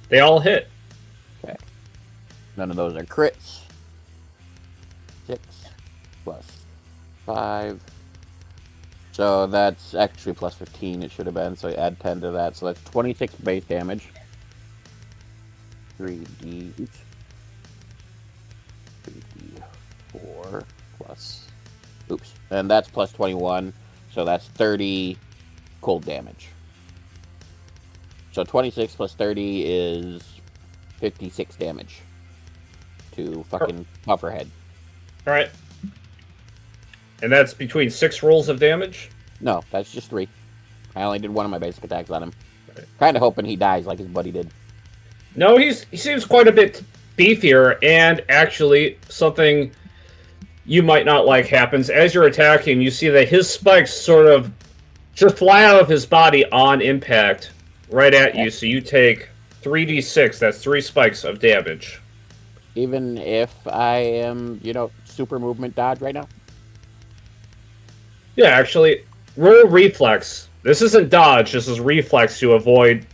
They all hit. Okay. None of those are crits. 6 plus 5. So that's actually plus 15 it should have been, so I add 10 to that. So that's 26 base damage. 3d... 3d4 plus... Oops. And that's plus 21, so that's 30 cold damage. So 26 plus 30 is 56 damage to fucking Pufferhead. All right. And that's between 6 rolls of damage? No, that's just 3. I only did one of my basic attacks on him. Right. Kind of hoping he dies like his buddy did. No, he seems quite a bit beefier, and actually something you might not like happens. As you're attacking, you see that his spikes sort of just fly out of his body on impact right at you, so you take 3d6, that's 3 spikes of damage. Even if I am, super movement dodge right now? Yeah, actually, roll reflex. This isn't dodge, this is reflex to avoid...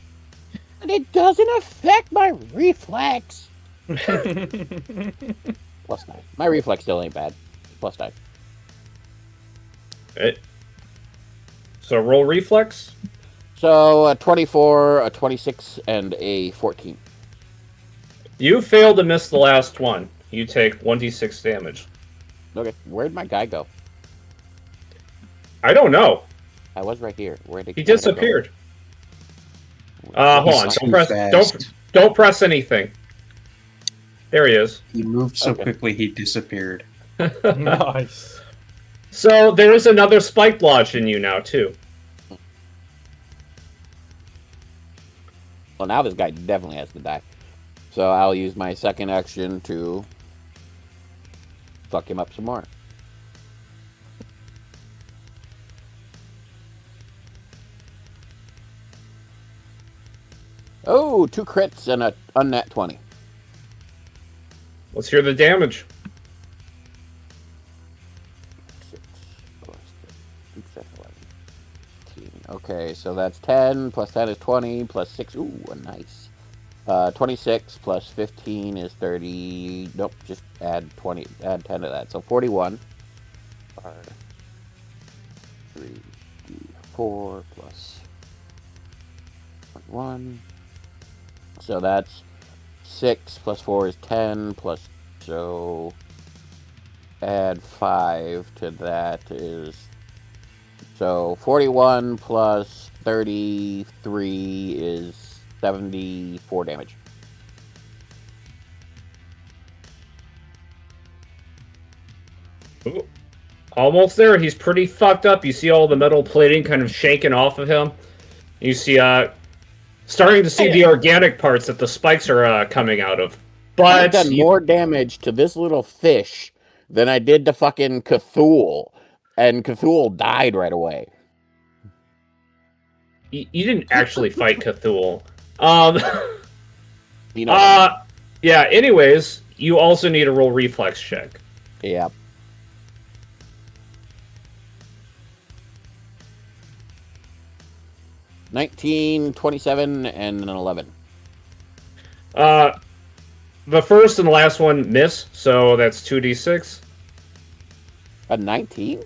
And it doesn't affect my reflex! Plus 9. My reflex still ain't bad. Plus 9. Right. So roll reflex. So a 24, a 26, and a 14. You failed to miss the last one. You take 1d6 damage. Okay, where'd my guy go? I don't know. I was right here. He disappeared. Hold on. He's Don't too press. fast. Don't press anything. There he is. He moved so Okay. quickly he disappeared. Nice. So there is another spike lodge in you now too. Well, now this guy definitely has to die. So I'll use my second action to fuck him up some more. Oh, 2 crits and a unnat 20. Let's hear the damage. 6 plus 6, 11. Okay, so that's 10 plus 10 is 20 plus 6. Ooh, nice. 26 plus 15 is 30. Nope, just add 20. Add 10 to that. So 41. 3, 4 plus 1. So that's 6 plus 4 is 10 plus. So add 5 to that is. So 41 plus 33 is 74 damage. Ooh. Almost there. He's pretty fucked up. You see all the metal plating kind of shaking off of him. You see, starting to see the organic parts that the spikes are coming out of. I've But done more damage to this little fish than I did to fucking Cthulhu, and Cthulhu died right away. you didn't actually fight Cthulhu. Um, You know what I mean. yeah. Anyways, you also need a roll reflex check. Yeah. $19, $27, and an 11. The first and the last one miss, so that's 2d6. A 19?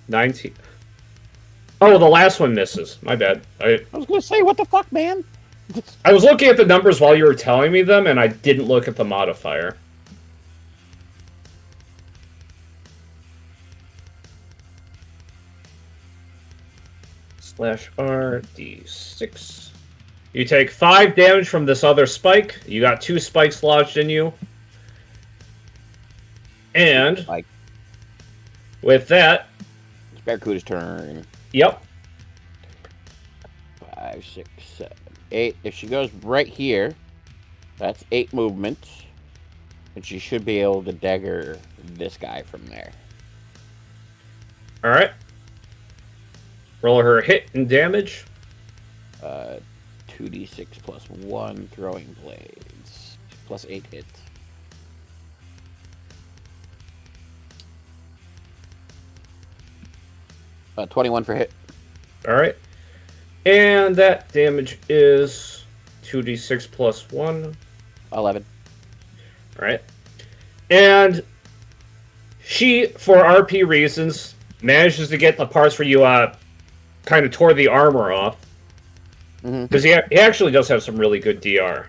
19. Oh, the last one misses. My bad. I was gonna say, what the fuck, man? I was looking at the numbers while you were telling me them, and I didn't look at the modifier. /RD6. You take 5 damage from this other spike. You got 2 spikes lodged in you. And Like, with that, it's Barracuda's turn. yep. 5, 6, 7, 8. If she goes right here, that's 8 movement. And she should be able to dagger this guy from there. Alright. Roll her hit and damage. 2d6 plus 1 throwing blades. Plus 8 hit. Uh, 21 for hit. Alright. And that damage is 2d6 plus 1. 11. Alright. And she, for RP reasons, manages to get the parts where you kind of tore the armor off. Because he actually does have some really good DR.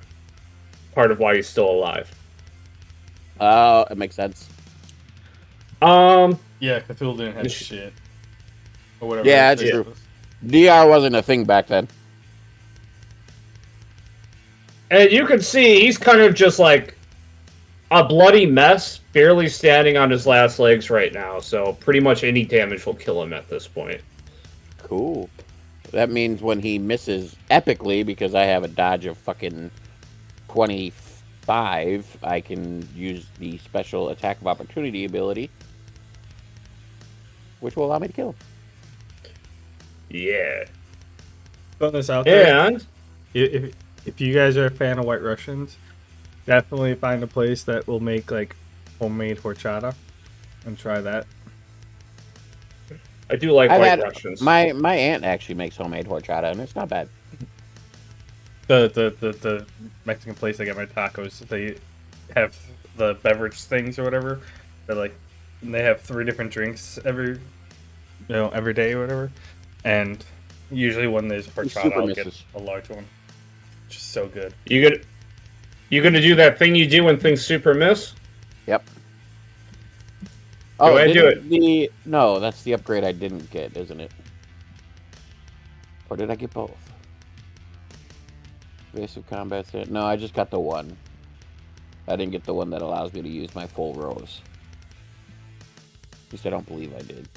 Part of why he's still alive. Oh, it makes sense. Yeah, Cthulhu didn't have This- shit. Or whatever. Yeah, it that's true. was. DR wasn't a thing back then. And you can see he's kind of just like a bloody mess, barely standing on his last legs right now. So pretty much any damage will kill him at this point. Cool. That means when he misses epically, because I have a dodge of fucking 25, I can use the special attack of opportunity ability, which will allow me to kill him. Yeah. Throwing this out there. And If you guys are a fan of White Russians, definitely find a place that will make like homemade horchata and try that. I do like I've White had Russians. my aunt actually makes homemade horchata, and it's not bad. The Mexican place I get my tacos, they have the beverage things or whatever. They're like, and they have 3 different drinks every day or whatever. And usually when there's horchata, super I'll misses. get a large one. Just so good. You gonna do that thing you do when things super miss? Yep. Go ahead, do it. No, that's the upgrade I didn't get, isn't it? Or did I get both? Evasive combat set. No, I just got the one. I didn't get the one that allows me to use my full rows. At least I don't believe I did.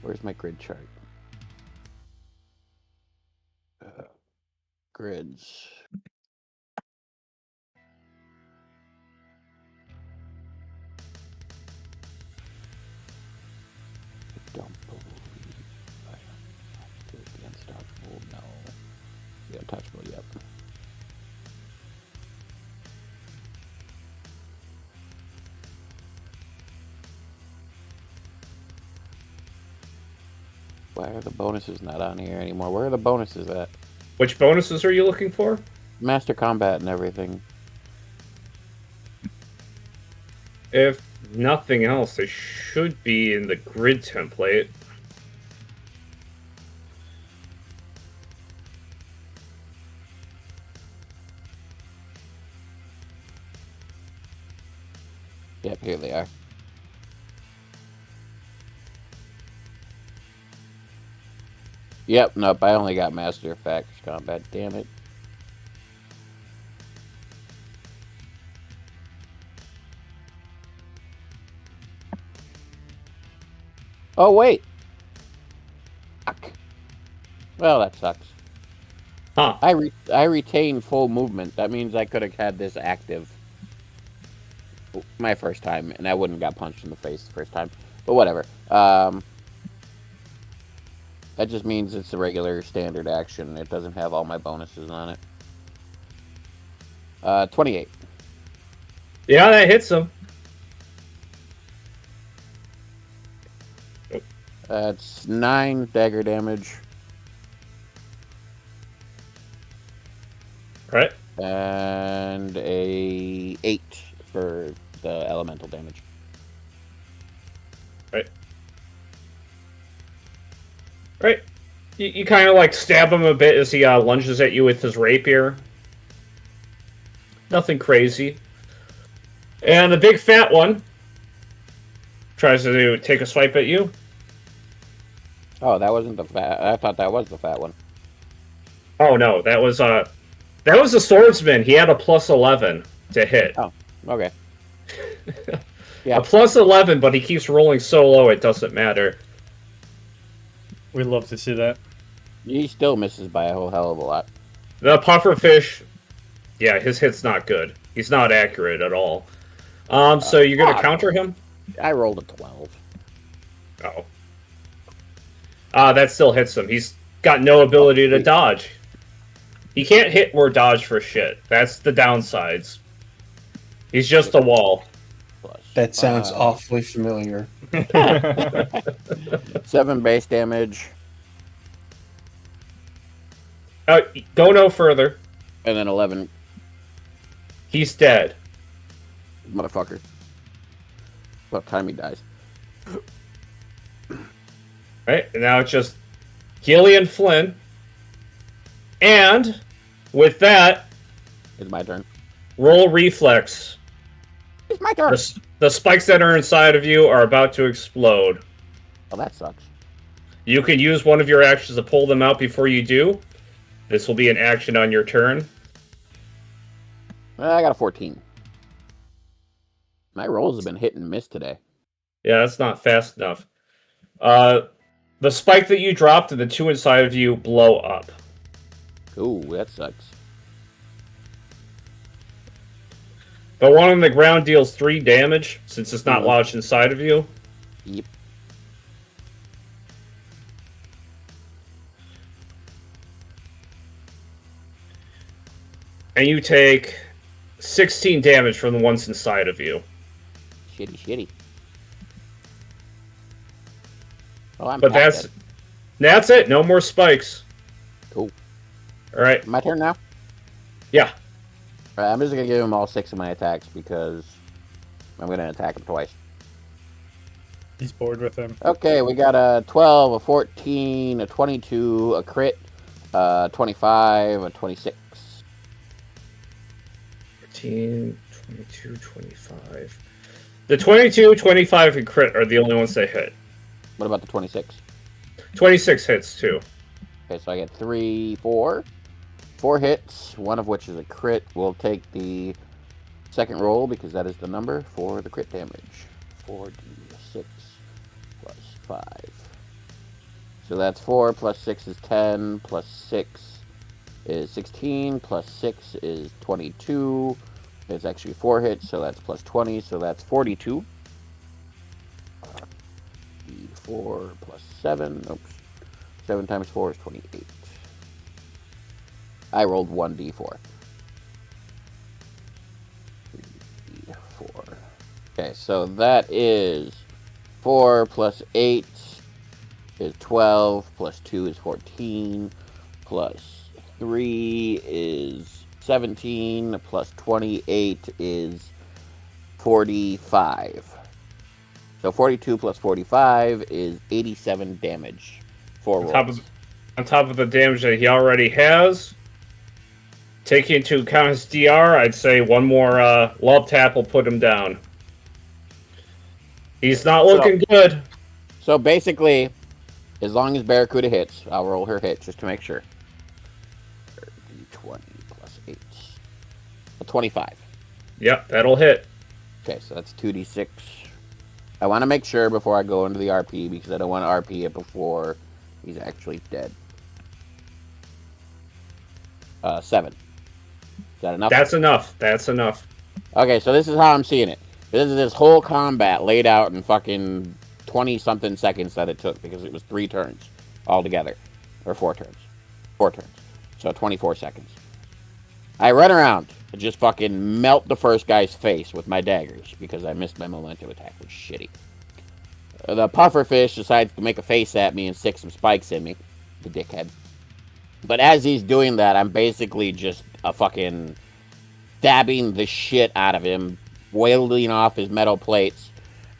Where's my grid chart? Grids. I don't believe I have to be unstoppable. No. Yeah, untouchable, yep. Why are the bonuses not on here anymore? Where are the bonuses at? Which bonuses are you looking for? Master combat and everything. If nothing else, they should be in the grid template. Yep, here they are. Yep, nope, I only got Master Factors Combat, damn it. Oh, wait! Fuck. Well, that sucks. Huh. I retain full movement. That means I could have had this active my first time, and I wouldn't have got punched in the face the first time. But whatever. That just means it's a regular standard action. It doesn't have all my bonuses on it. 28. Yeah, that hits him. That's 9 dagger damage. Right. And a 8 for the elemental damage. Right. You kind of like stab him a bit as he lunges at you with his rapier. Nothing crazy. And the big fat one tries to take a swipe at you. Oh, that wasn't the fat. I thought that was the fat one. Oh no, that was the swordsman. He had a +11 to hit. Oh, okay. Yeah. A +11, but he keeps rolling so low it doesn't matter. We love to see that. He still misses by a whole hell of a lot. The pufferfish, yeah, his hit's not good. He's not accurate at all. So you're gonna counter him? I rolled a 12. Oh. That still hits him. He's got no ability to dodge. He can't hit or dodge for shit. That's the downsides. He's just a wall. Plus That sounds 5. awfully familiar. 7 base damage. Go no further. And then 11. He's dead. Motherfucker. About time he dies. Right? And now it's just Gillian Flynn. And with that, It's my turn. roll reflex. It's my turn. The spikes that are inside of you are about to explode. Well, that sucks. You can use one of your actions to pull them out before you do. This will be an action on your turn. I got a 14. My rolls have been hit and miss today. Yeah, that's not fast enough. The spike that you dropped and the two inside of you blow up. Ooh, that sucks. The one on the ground deals 3 damage, since it's not lodged inside of you. Yep. And you take 16 damage from the ones inside of you. Shitty. Oh, I'm But past that. that's it. No more spikes. Cool. All right. My turn now? Yeah. Alright, I'm just gonna give him all 6 of my attacks because I'm gonna attack him twice. He's bored with him. Okay, we got a 12, a 14, a 22, a crit, 25, a 26. 13, 22, 25. The 22, 25, and crit are the only ones that hit. What about the 26? 26 hits, too. Okay, so I get 4 hits, one of which is a crit. We'll take the second roll because that is the number for the crit damage. 4d6 plus 5. So that's 4 plus 6 is 10, plus 6 is 16, plus 6 is 22. It's actually 4 hits, so that's plus 20, so that's 42. D4 plus 7. Oops. 7 times 4 is 28. I rolled 1d4. 3d4. Okay, so that is 4 plus 8 is 12, plus 2 is 14, plus 3 is 17, plus 28 is 45. So 42 plus 45 is 87 damage. 4 rolls. On top of the damage that he already has, taking into account his DR, I'd say one more love tap will put him down. He's not looking good. So basically, as long as Barracuda hits, I'll roll her hit just to make sure. 20 plus 8. 25. Yep, that'll hit. Okay, so that's 2d6. I want to make sure before I go into the RP because I don't want to RP it before he's actually dead. 7. Is that enough? That's enough. That's enough. Okay, so this is how I'm seeing it. This is this whole combat laid out in fucking 20-something seconds that it took because it was 3 turns altogether. Or 4 turns. 4 turns. So 24 seconds. I run around and just fucking melt the first guy's face with my daggers because I missed my momentum attack, which is shitty. The pufferfish decides to make a face at me and stick some spikes in me. The dickhead. But as he's doing that, I'm basically just a fucking stabbing the shit out of him, wailing off his metal plates.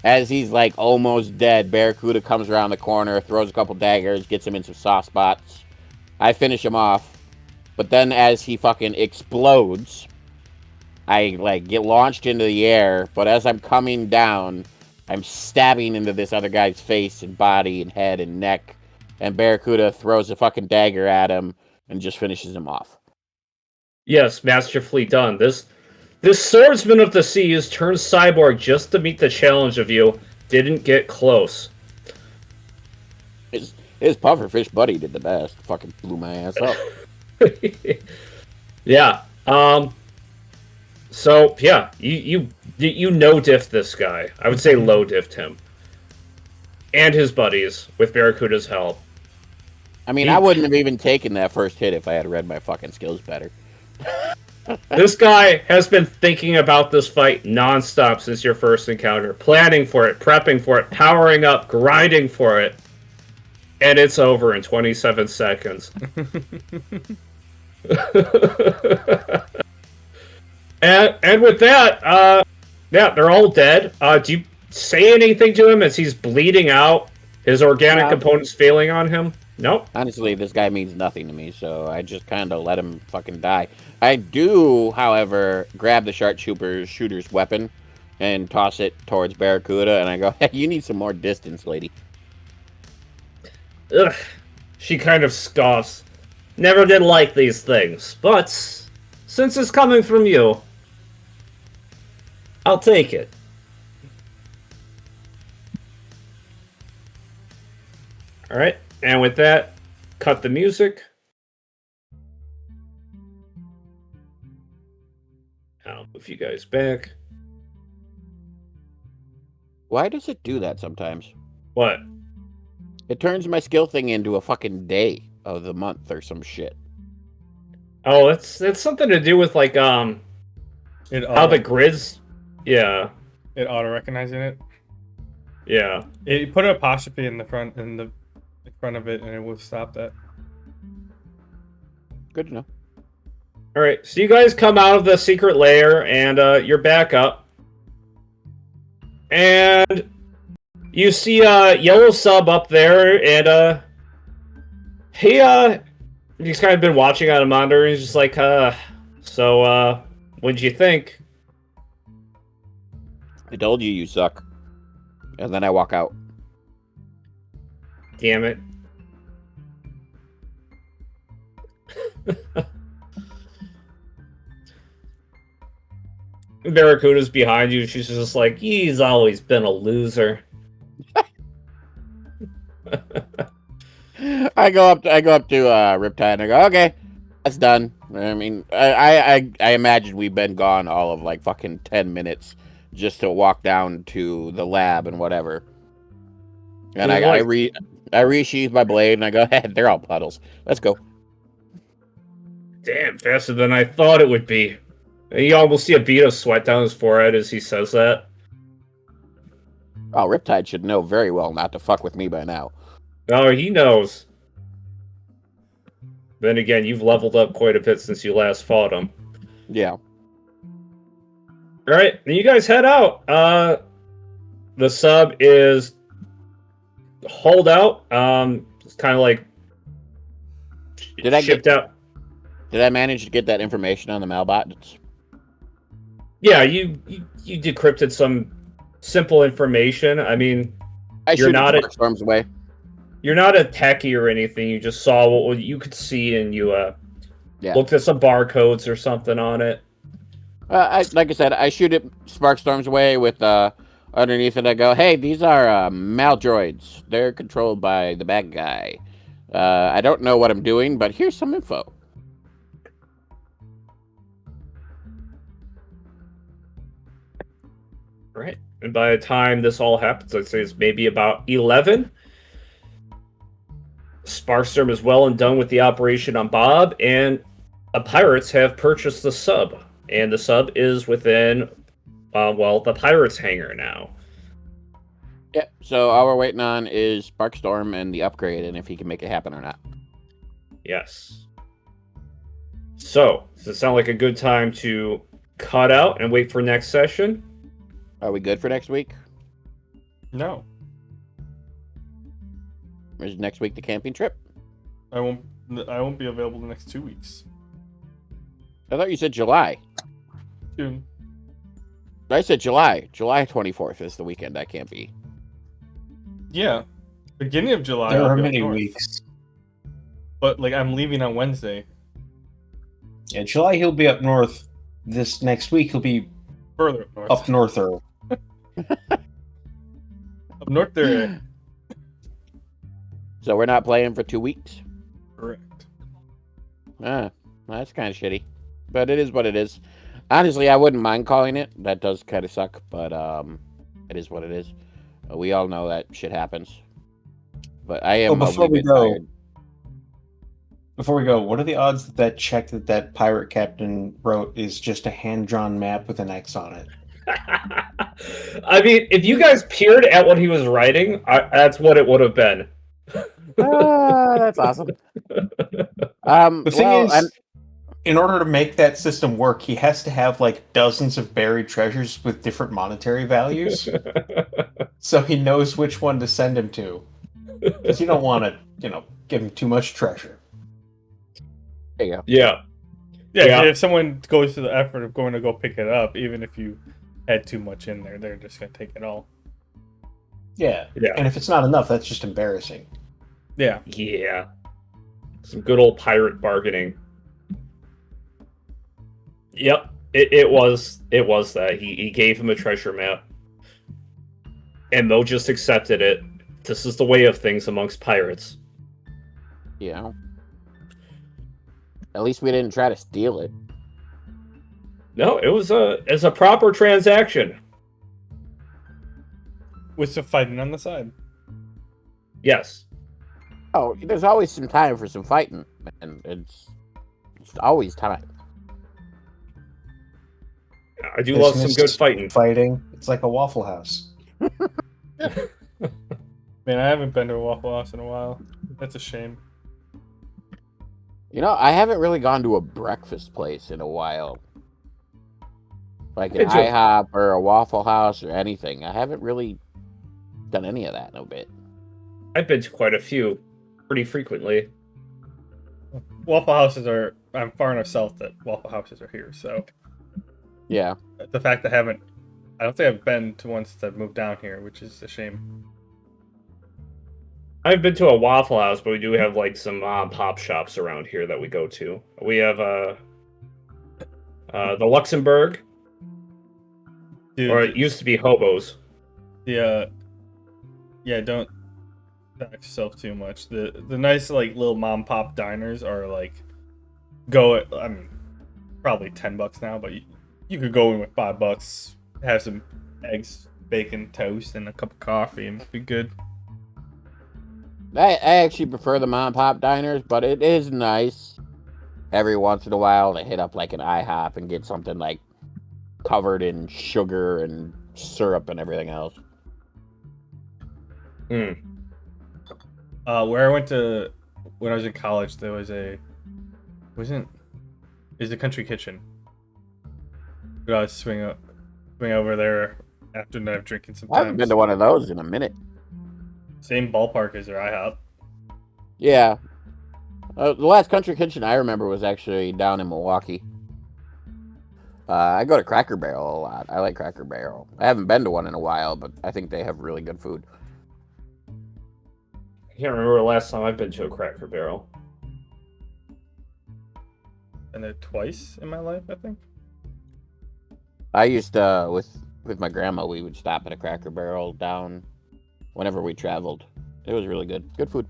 As he's like almost dead, Barracuda comes around the corner, throws a couple daggers, gets him in some soft spots. I finish him off. But then as he fucking explodes, I like get launched into the air, but as I'm coming down, I'm stabbing into this other guy's face and body and head and neck. And Barracuda throws a fucking dagger at him and just finishes him off. Yes, masterfully done. This swordsman of the seas turned cyborg just to meet the challenge of you. Didn't get close. His pufferfish buddy did the best. Fucking blew my ass up. Yeah. So yeah, you no diff this guy. I would say low diffed him. And his buddies with Barracuda's help. I mean, I wouldn't have even taken that first hit if I had read my fucking skills better. This guy has been thinking about this fight nonstop since your first encounter, planning for it, prepping for it, powering up, grinding for it, and it's over in 27 seconds. and with that, yeah, they're all dead. Do you say anything to him as he's bleeding out? His organic components failing on him? Nope. Honestly, this guy means nothing to me, so I just kind of let him fucking die. I do, however, grab the sharpshooter's weapon and toss it towards Barracuda, and I go, hey, you need some more distance, lady. Ugh. She kind of scoffs. Never did like these things, but since it's coming from you, I'll take it. Alright, and with that, cut the music. I'll move you guys back. Why does it do that sometimes? What? It turns my skill thing into a fucking day of the month or some shit. Oh, that's something to do with like how the grids. Yeah. It auto recognizing it. Yeah. It put an apostrophe in the front of it, and it will stop that. Good to know. All right, so you guys come out of the secret lair, and you're back up, and you see a yellow sub up there, and he's kind of been watching on a monitor, and he's just like, so what'd you think? I told you suck. And then I walk out. Damn it. Barracuda's behind you. She's just like, he's always been a loser. I go up to Riptide and I go, okay, that's done. I mean, I imagine we've been gone all of like fucking 10 minutes just to walk down to the lab and whatever. And I resheath my blade and I go, hey, they're all puddles. Let's go. Damn, faster than I thought it would be. And you almost see a bead of sweat down his forehead as he says that. Oh, Riptide should know very well not to fuck with me by now. Oh, he knows. Then again, you've leveled up quite a bit since you last fought him. Yeah. All right, then you guys head out. The sub is hauled out. It's kind of like shipped out. Did I manage to get that information on the mailbots? Yeah, you decrypted some simple information. I mean, You're not storms away. You're not a techie or anything. You just saw what you could see, and you looked at some barcodes or something on it. Like I said, I shoot it spark storms away with underneath it. I go, hey, these are Maldroids. They're controlled by the bad guy. I don't know what I'm doing, but here's some info. Right. And by the time this all happens, I'd say it's maybe about 11. Sparkstorm is well and done with the operation on Bob, and the pirates have purchased the sub. And the sub is within, the pirates' hangar now. Yeah, so all we're waiting on is Sparkstorm and the upgrade, and if he can make it happen or not. Yes. So, does it sound like a good time to cut out and wait for next session? Are we good for next week? No, Is next week the camping trip? I won't. I won't be available the next 2 weeks. I thought you said July. June. I said July. July 24th is the weekend I can't be. Yeah, beginning of July. There I'll are be up many north. weeks. But like I'm leaving on Wednesday. Yeah, July he'll be up north. This next week he'll be Further up north. up norther. Up north there. So we're not playing for 2 weeks? Correct. That's kind of shitty. But it is what it is. Honestly, I wouldn't mind calling it. That does kind of suck, but it is what it is. We all know that shit happens. But I am before a we bit go, tired. Before we go, what are the odds that that check that pirate captain wrote is just a hand-drawn map with an X on it? I mean, if you guys peered at what he was writing, that's what it would have been. That's awesome. The thing is, in order to make that system work, he has to have like dozens of buried treasures with different monetary values, so he knows which one to send him to. Because you don't want to, give him too much treasure. There you go. Yeah. Yeah, if someone goes to the effort of going to go pick it up, even if you had too much in there, they're just gonna take it all. Yeah. Yeah. And if it's not enough, that's just embarrassing. Yeah. Yeah. Some good old pirate bargaining. Yep. It was that. He gave him a treasure map. And Mo just accepted it. This is the way of things amongst pirates. Yeah. At least we didn't try to steal it. No, it's a proper transaction. With some fighting on the side. Yes. Oh, there's always some time for some fighting, and it's always time. I do love some good fighting. Fighting. It's like a Waffle House. Man, I haven't been to a Waffle House in a while. That's a shame. I haven't really gone to a breakfast place in a while. Like an IHOP or a Waffle House or anything. I haven't really done any of that in a bit. I've been to quite a few pretty frequently. Waffle Houses are... I'm far enough south that Waffle Houses are here, so... Yeah. The fact I don't think I've been to one since I've moved down here, which is a shame. I've been to a Waffle House, but we do have like some pop shops around here that we go to. We have the Luxembourg, Dude, or it used to be Hobos. yeah, don't back yourself too much. The nice like little mom pop diners are like probably $10 now, but you could go in with $5, have some eggs, bacon, toast, and a cup of coffee, and be good. I actually prefer the mom and pop diners, but it is nice every once in a while to hit up like an IHOP and get something like covered in sugar and syrup and everything else. Where I went to when I was in college, there was a country kitchen. But I was swing over there after night drinking I haven't been sometimes. to one of those in a minute. Same ballpark as their IHOP. Yeah. The last country kitchen I remember was actually down in Milwaukee. I go to Cracker Barrel a lot. I like Cracker Barrel. I haven't been to one in a while, but I think they have really good food. I can't remember the last time I've been to a Cracker Barrel. Been there twice in my life, I think. I used to with my grandma. We would stop at a Cracker Barrel down whenever we traveled. It was really good. Good food.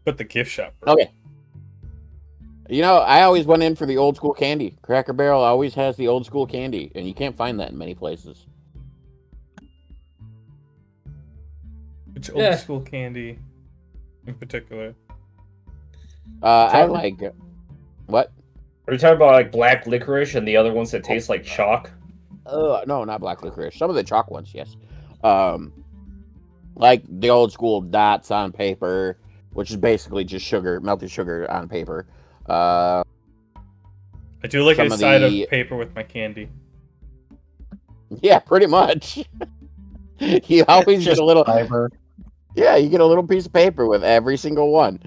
But the gift shop. Okay. You know, I always went in for the old school candy. Cracker Barrel always has the old school candy, and you can't find that in many places. Which old school candy in particular? I like what? Are you talking about like black licorice and the other ones that taste like chalk? No, not black licorice. Some of the chalk ones, yes. Like the old school dots on paper, which is basically just sugar, melted sugar on paper. I do like a side of paper with my candy. Yeah, pretty much. You always get a little fiber. Yeah, you get a little piece of paper with every single one.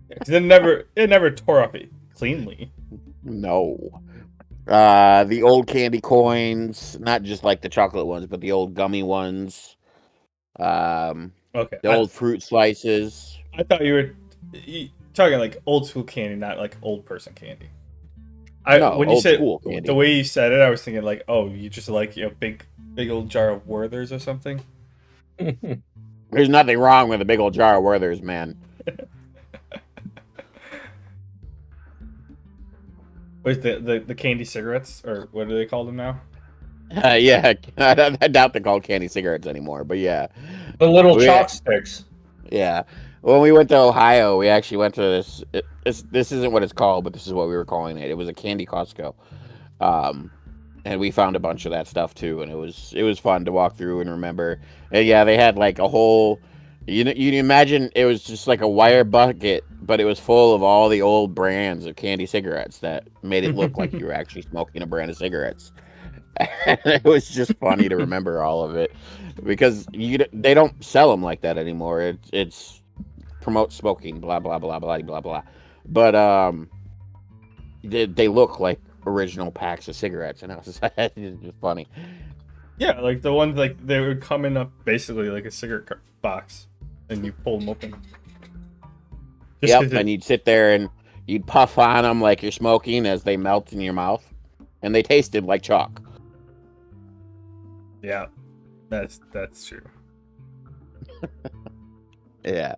Because it never tore up it cleanly. No. The old candy coins, not just like the chocolate ones, but the old gummy ones. Okay. The old fruit slices. I thought you were talking like old school candy, not like old person candy. When you said the way you said it, I was thinking like, oh, you just like big old jar of Werther's or something. There's nothing wrong with a big old jar of Werther's, man. Wait, the candy cigarettes, or what do they call them now? Yeah, I doubt they're called candy cigarettes anymore, but yeah. The little chalk sticks. Yeah. When we went to Ohio, we actually went to this. This isn't what it's called, but this is what we were calling it. It was a candy Costco. And we found a bunch of that stuff too, and it was fun to walk through and remember. And yeah, they had like a whole. You imagine it was just like a wire bucket, but it was full of all the old brands of candy cigarettes that made it look like you were actually smoking a brand of cigarettes. It was just funny to remember all of it because they don't sell them like that anymore. It's promote smoking, blah blah blah blah blah blah. But they look like original packs of cigarettes, and it was just funny. Yeah, like the ones like they would come in basically like a cigarette box, and you pull them open. And you'd sit there and you'd puff on them like you're smoking as they melt in your mouth, and they tasted like chalk. Yeah, that's true. Yeah.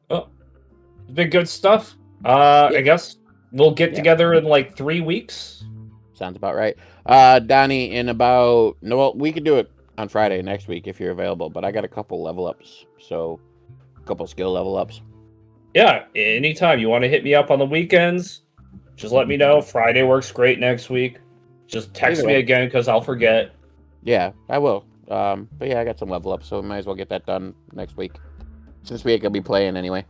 Oh, it's been good stuff. I guess we'll get together in like 3 weeks. Sounds about right. Donnie, we could do it on Friday next week if you're available, but I got a couple level ups, so a couple skill level ups. Yeah, anytime you want to hit me up on the weekends, just let me know. Friday works great next week. Just text me again because I'll forget. Yeah, I will. But yeah, I got some level ups, so we might as well get that done next week. Since we could be playing anyway.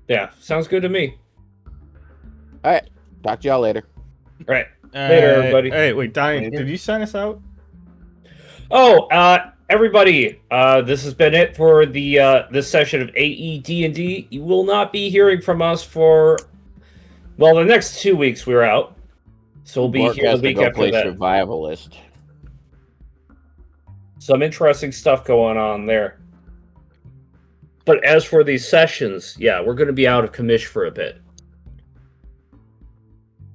Yeah, sounds good to me. All right, talk to y'all later. All right, later, everybody. Hey, wait, Donnie, did you sign us out? Oh, everybody, this has been it for the this session of AED&D. You will not be hearing from us for the next 2 weeks. We're out, so we'll be here the week after that. Survivalist. Some interesting stuff going on there. But as for these sessions, yeah, we're going to be out of commission for a bit.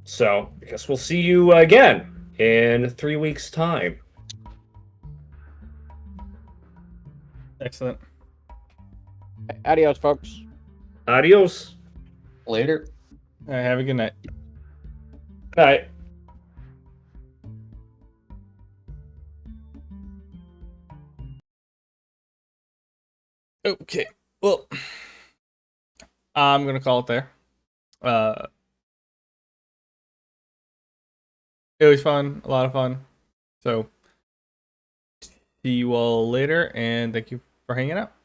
So I guess we'll see you again in 3 weeks' time. Excellent. Adios, folks. Adios. Later. All right, have a good night. Night. Okay, well, I'm gonna call it there. It was fun, a lot of fun. So see you all later, and thank you for hanging out.